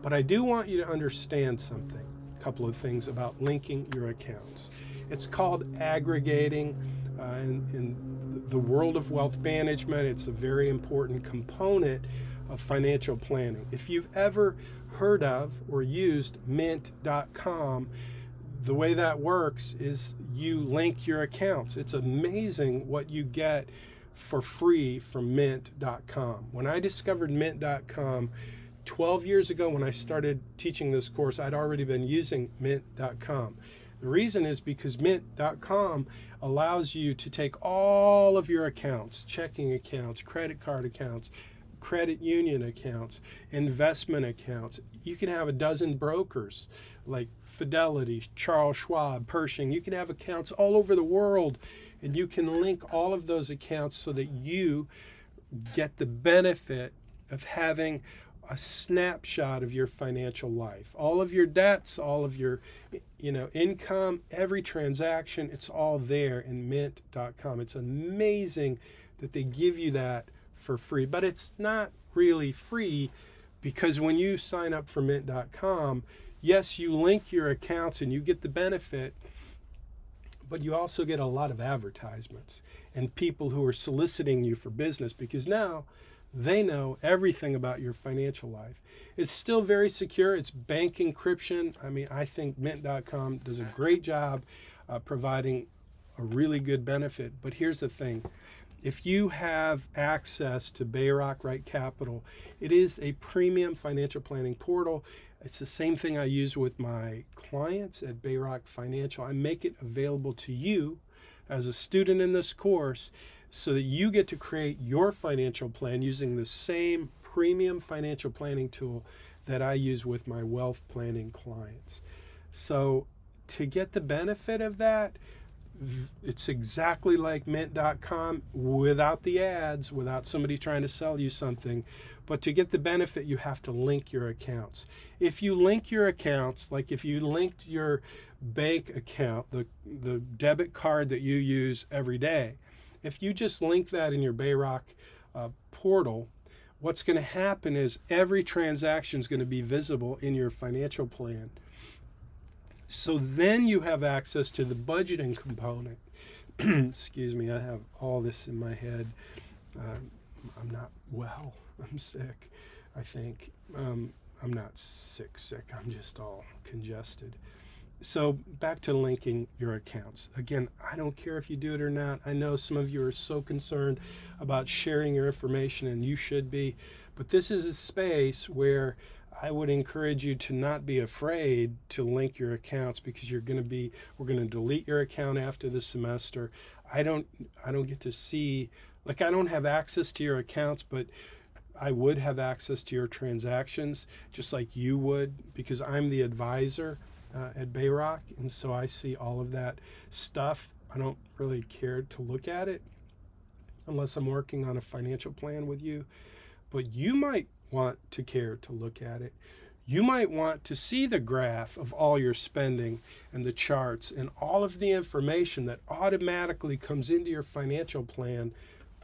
But I do want you to understand something, a couple of things about linking your accounts. It's called aggregating. In the world of wealth management, it's a very important component of financial planning. If you've ever heard of or used mint.com, the way that works is you link your accounts. It's amazing what you get for free from mint.com. When I discovered mint.com 12 years ago, when I started teaching this course, I'd already been using mint.com. The reason is because mint.com allows you to take all of your accounts, checking accounts, credit card accounts, credit union accounts, investment accounts. You can have a dozen brokers like Fidelity, Charles Schwab, Pershing. You can have accounts all over the world, and you can link all of those accounts so that you get the benefit of having a snapshot of your financial life. All of your debts, all of your income, every transaction, it's all there in mint.com. It's amazing that they give you that for free, but it's not really free, because when you sign up for mint.com, yes, you link your accounts and you get the benefit, but you also get a lot of advertisements and people who are soliciting you for business, because now they know everything about your financial life. It's still very secure. It's bank encryption. I mean, I think mint.com does a great job providing a really good benefit. But here's the thing. If you have access to Bayrock Right Capital, it is a premium financial planning portal. It's the same thing I use with my clients at Bayrock Financial. I make it available to you as a student in this course so that you get to create your financial plan using the same premium financial planning tool that I use with my wealth planning clients. So to get the benefit of that, it's exactly like mint.com without the ads, without somebody trying to sell you something. But to get the benefit, you have to link your accounts. If you link your accounts, like if you linked your bank account, the debit card that you use every day, if you just link that in your Bayrock portal, what's going to happen is every transaction is going to be visible in your financial plan. So then you have access to the budgeting component. Excuse me, I have all this in my head. I'm not well. I'm sick, I think. I'm not sick. I'm just all congested. So back to linking your accounts. Again, I don't care if you do it or not. I know some of you are so concerned about sharing your information, and you should be. But this is a space where I would encourage you to not be afraid to link your accounts, because we're going to delete your account after the semester. I don't get to see, like, I don't have access to your accounts, but I would have access to your transactions just like you would, because I'm the advisor at Bayrock, and so I see all of that stuff. I don't really care to look at it unless I'm working on a financial plan with you, but you might want to care to look at it. You might want to see the graph of all your spending and the charts and all of the information that automatically comes into your financial plan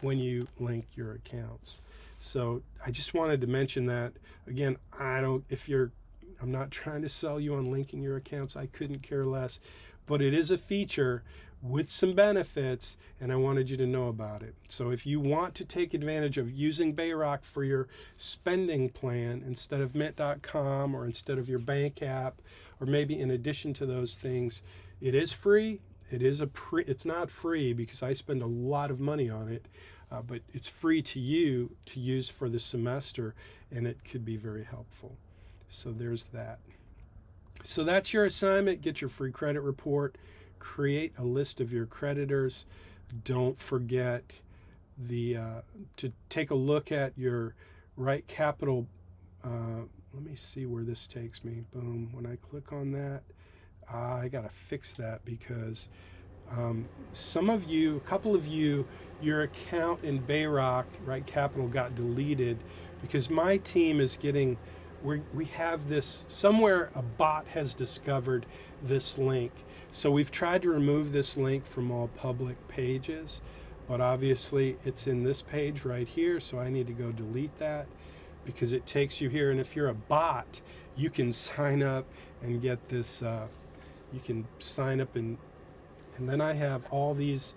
when you link your accounts. So I just wanted to mention that. Again, I'm not trying to sell you on linking your accounts. I couldn't care less, but it is a feature with some benefits, and I wanted you to know about it. So if you want to take advantage of using Bayrock for your spending plan instead of mint.com or instead of your bank app, or maybe in addition to those things, it is free. It's not free because I spend a lot of money on it, but it's free to you to use for the semester, and it could be very helpful. So there's that. So that's your assignment. Get your free credit report. Create a list of your creditors. Don't forget to take a look at your Right Capital. Let me see where this takes me. Boom. When I click on that, I got to fix that because a couple of you, your account in Bayrock Right Capital got deleted because my team is getting, we have this, somewhere a bot has discovered this link. So we've tried to remove this link from all public pages, but obviously it's in this page right here, so I need to go delete that because it takes you here. And if you're a bot, you can sign up and get this, you can sign up and then I have all these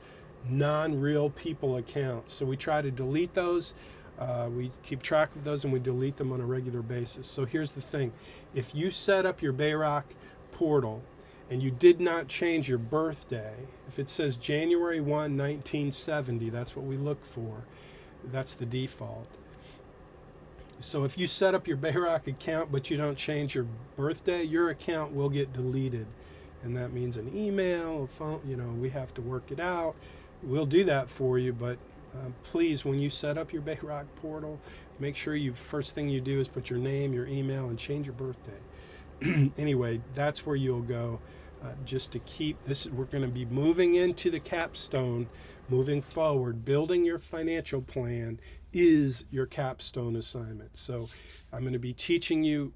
non-real people accounts. So we try to delete those. We keep track of those and we delete them on a regular basis. So here's the thing. If you set up your Bayrock portal and you did not change your birthday, if it says January 1, 1970, that's what we look for. That's the default. So if you set up your Bayrock account but you don't change your birthday, your account will get deleted. And that means an email, a phone, we have to work it out. We'll do that for you, but please, when you set up your Bayrock portal, make sure first thing you do is put your name, your email, and change your birthday. Anyway, that's where you'll go just to keep this. We're going to be moving into the capstone moving forward, building your financial plan is your capstone assignment. So I'm going to be teaching you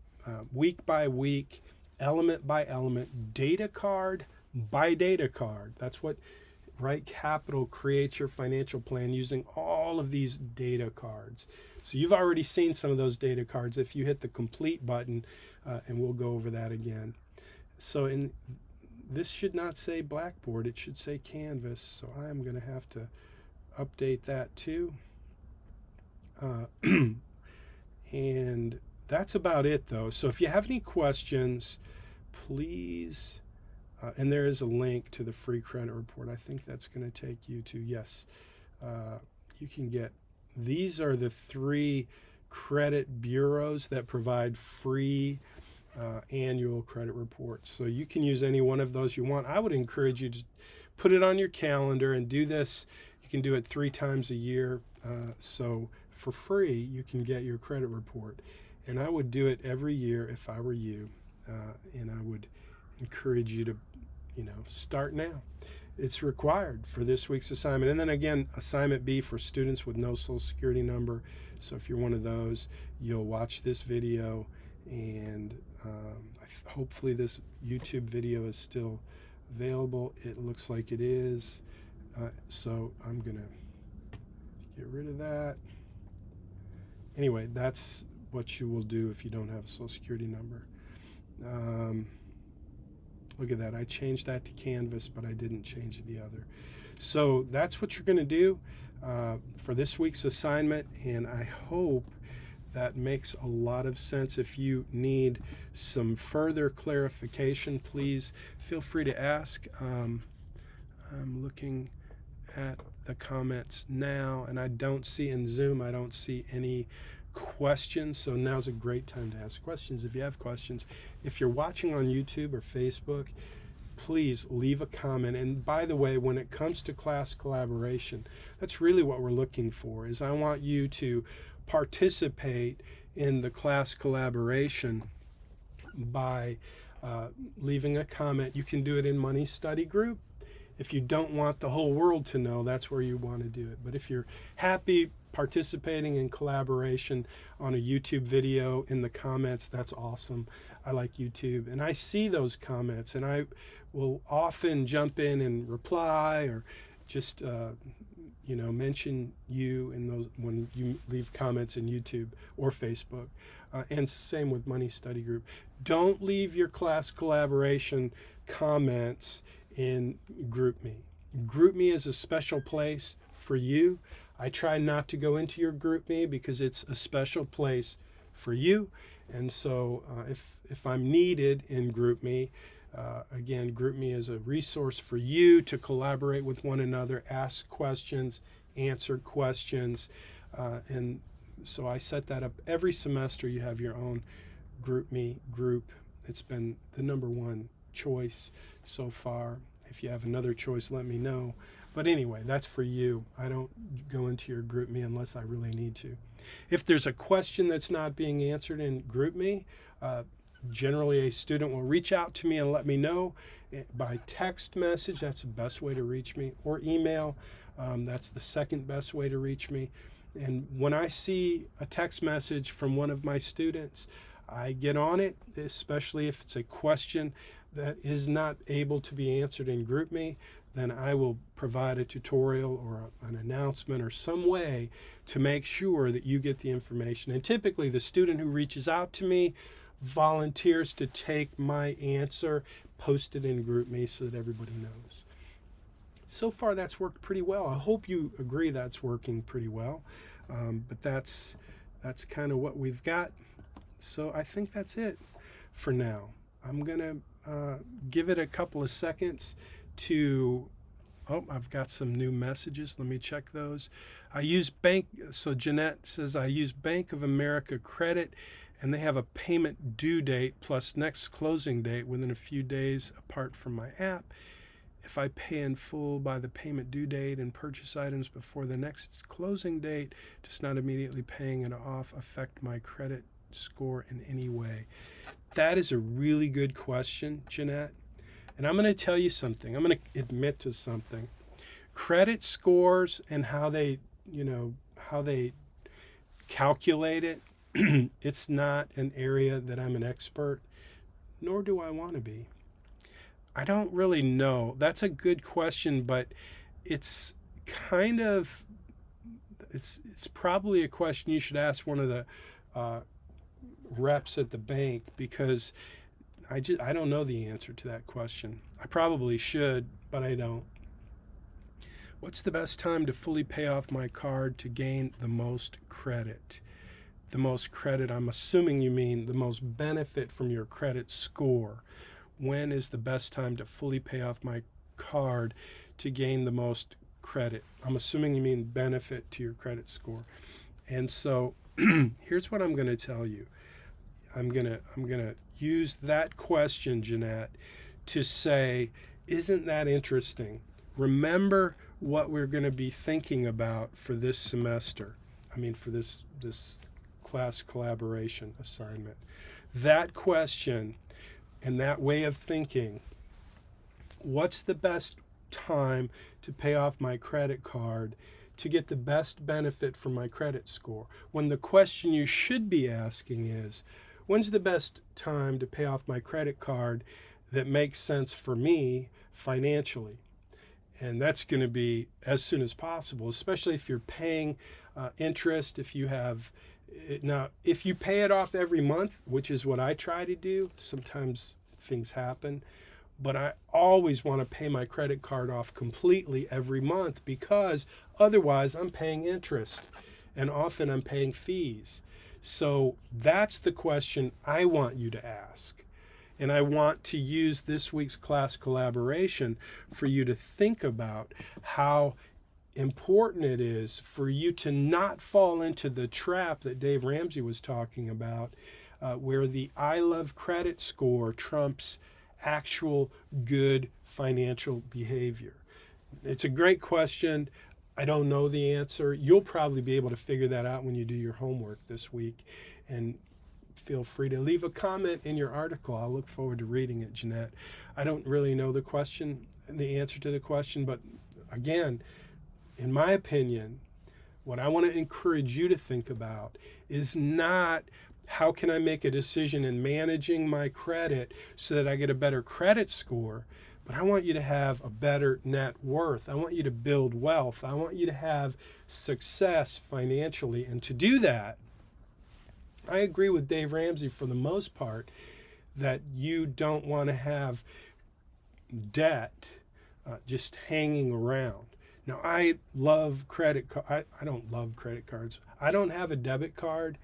week by week, element by element, data card by data card. That's what Right Capital creates your financial plan using all of these data cards. So you've already seen some of those data cards if you hit the complete button, and we'll go over that again. So this should not say Blackboard, it should say Canvas. So I'm going to have to update that too. And that's about it though. So if you have any questions, please, and there is a link to the free credit report. I think that's going to take you to, yes, you can get, these are the 3 credit bureaus that provide free annual credit reports. So you can use any one of those you want. I would encourage you to put it on your calendar and do this. You can do it 3 times a year. So for free, you can get your credit report. And I would do it every year if I were you. And I would encourage you to, start now. It's required for this week's assignment. And then again, assignment B for students with no social security number. So if you're one of those, you'll watch this video, and hopefully this YouTube video is still available. It looks like it is. So I'm gonna get rid of that. Anyway, that's what you will do if you don't have a social security number. Look at that, I changed that to Canvas, but I didn't change the other. So that's what you're going to do for this week's assignment, and I hope that makes a lot of sense. If you need some further clarification, please feel free to ask. I'm looking at the comments now, and I don't see in Zoom, I don't see any questions, so now's a great time to ask questions if you have questions. If you're watching on YouTube or Facebook, please leave a comment. And by the way, when it comes to class collaboration, that's really what we're looking for, is I want you to participate in the class collaboration by leaving a comment. You can do it in Money Study Group. If you don't want the whole world to know, that's where you want to do it. But if you're happy participating in collaboration on a YouTube video in the comments, that's awesome. I like YouTube, and I see those comments, and I will often jump in and reply, or just mention you in those when you leave comments in YouTube or Facebook. And same with Money Study Group. Don't leave your class collaboration comments in GroupMe. GroupMe is a special place for you. I try not to go into your GroupMe because it's a special place for you. And so if I'm needed in GroupMe, again, GroupMe is a resource for you to collaborate with one another, ask questions, answer questions. And so I set that up every semester. You have your own GroupMe group. It's been the #1 choice so far. If you have another choice, let me know. But anyway, that's for you. I don't go into your GroupMe unless I really need to. If there's a question that's not being answered in GroupMe, generally a student will reach out to me and let me know by text message. That's the best way to reach me, or email. That's the second best way to reach me. And when I see a text message from one of my students, I get on it, especially if it's a question that is not able to be answered in GroupMe. Then I will provide a tutorial or an announcement or some way to make sure that you get the information. And typically the student who reaches out to me volunteers to take my answer, post it in GroupMe so that everybody knows. So far that's worked pretty well. I hope you agree that's working pretty well. But that's kind of what we've got. So I think that's it for now. I'm going to give it a couple of seconds to, I've got some new messages. Let me check those. I use so Jeanette says, I use Bank of America Credit, and they have a payment due date plus next closing date within a few days apart from my app. If I pay in full by the payment due date and purchase items before the next closing date, does not immediately paying it off affect my credit score in any way? That is a really good question, Jeanette. And I'm going to tell you something. I'm going to admit to something. credit scores and how they, how they calculate it, it's not an area that I'm an expert, nor do I want to be. I don't really know. That's a good question, but it's kind of, it's probably a question you should ask one of the reps at the bank, because I don't know the answer to that question. I probably should, but I don't. What's the best time to fully pay off my card to gain the most credit? The most credit, I'm assuming you mean the most benefit from your credit score. When is the best time to fully pay off my card to gain the most credit? I'm assuming you mean benefit to your credit score. And so here's what I'm going to tell you. I'm going to use that question, Jeanette, to say, isn't that interesting? Remember what we're going to be thinking about for this semester. For this class collaboration assignment. That question and that way of thinking, what's the best time to pay off my credit card to get the best benefit from my credit score? When the question you should be asking is, when's the best time to pay off my credit card that makes sense for me financially? And that's going to be as soon as possible, especially if you're paying interest, if you have. Now, if you pay it off every month, which is what I try to do, sometimes things happen, but I always want to pay my credit card off completely every month, because otherwise I'm paying interest and often I'm paying fees. So that's the question I want you to ask. And I want to use this week's class collaboration for you to think about how important it is for you to not fall into the trap that Dave Ramsey was talking about, where the I love credit score trumps actual good financial behavior. It's a great question. I don't know the answer. You'll probably be able to figure that out when you do your homework this week. And feel free to leave a comment in your article. I'll look forward to reading it, Jeanette. I don't really know the answer to the question, but again, in my opinion, what I want to encourage you to think about is not how can I make a decision in managing my credit so that I get a better credit score, but I want you to have a better net worth. I want you to build wealth. I want you to have success financially. And to do that, I agree with Dave Ramsey for the most part that you don't want to have debt just hanging around. Now, I love credit cards. I don't love credit cards. I don't have a debit card.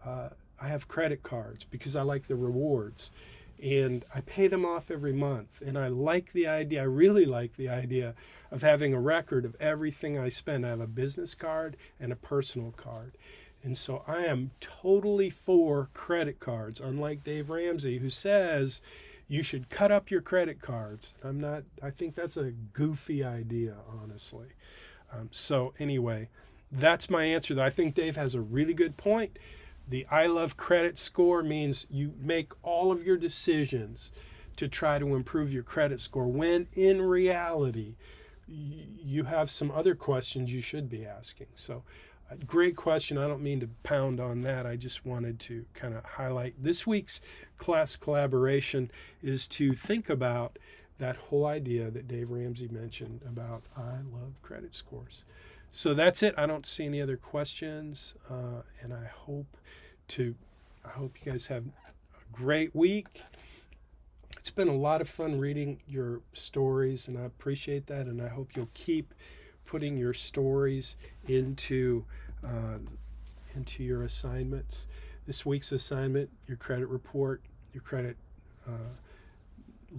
I have credit cards because I like the rewards. And I pay them off every month. And I like the idea, I really like the idea of having a record of everything I spend. I have a business card and a personal card. And so I am totally for credit cards, unlike Dave Ramsey, who says you should cut up your credit cards. I think that's a goofy idea, honestly. So anyway, that's my answer, though. I think Dave has a really good point. The I love credit score means you make all of your decisions to try to improve your credit score, when in reality, you have some other questions you should be asking. So great question. I don't mean to pound on that. I just wanted to kind of highlight this week's class collaboration is to think about that whole idea that Dave Ramsey mentioned about I love credit scores. So that's it. I don't see any other questions, and I hope you guys have a great week. It's been a lot of fun reading your stories, and I appreciate that, and I hope you'll keep putting your stories into your assignments. This week's assignment, your credit report, your credit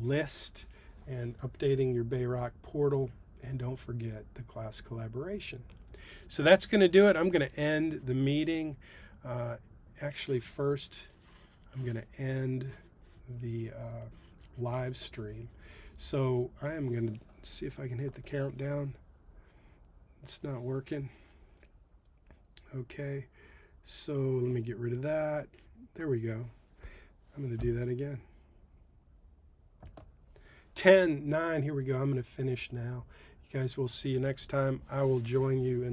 list, and updating your Bayrock portal, and don't forget the class collaboration. So that's going to do it. I'm going to end the meeting. Actually, first, I'm going to end the live stream. So I am going to see if I can hit the countdown. It's not working. Okay, so let me get rid of that. There we go. I'm going to do that again. 10, 9, here we go. I'm going to finish now. You You guys, will see you next time. I will join you in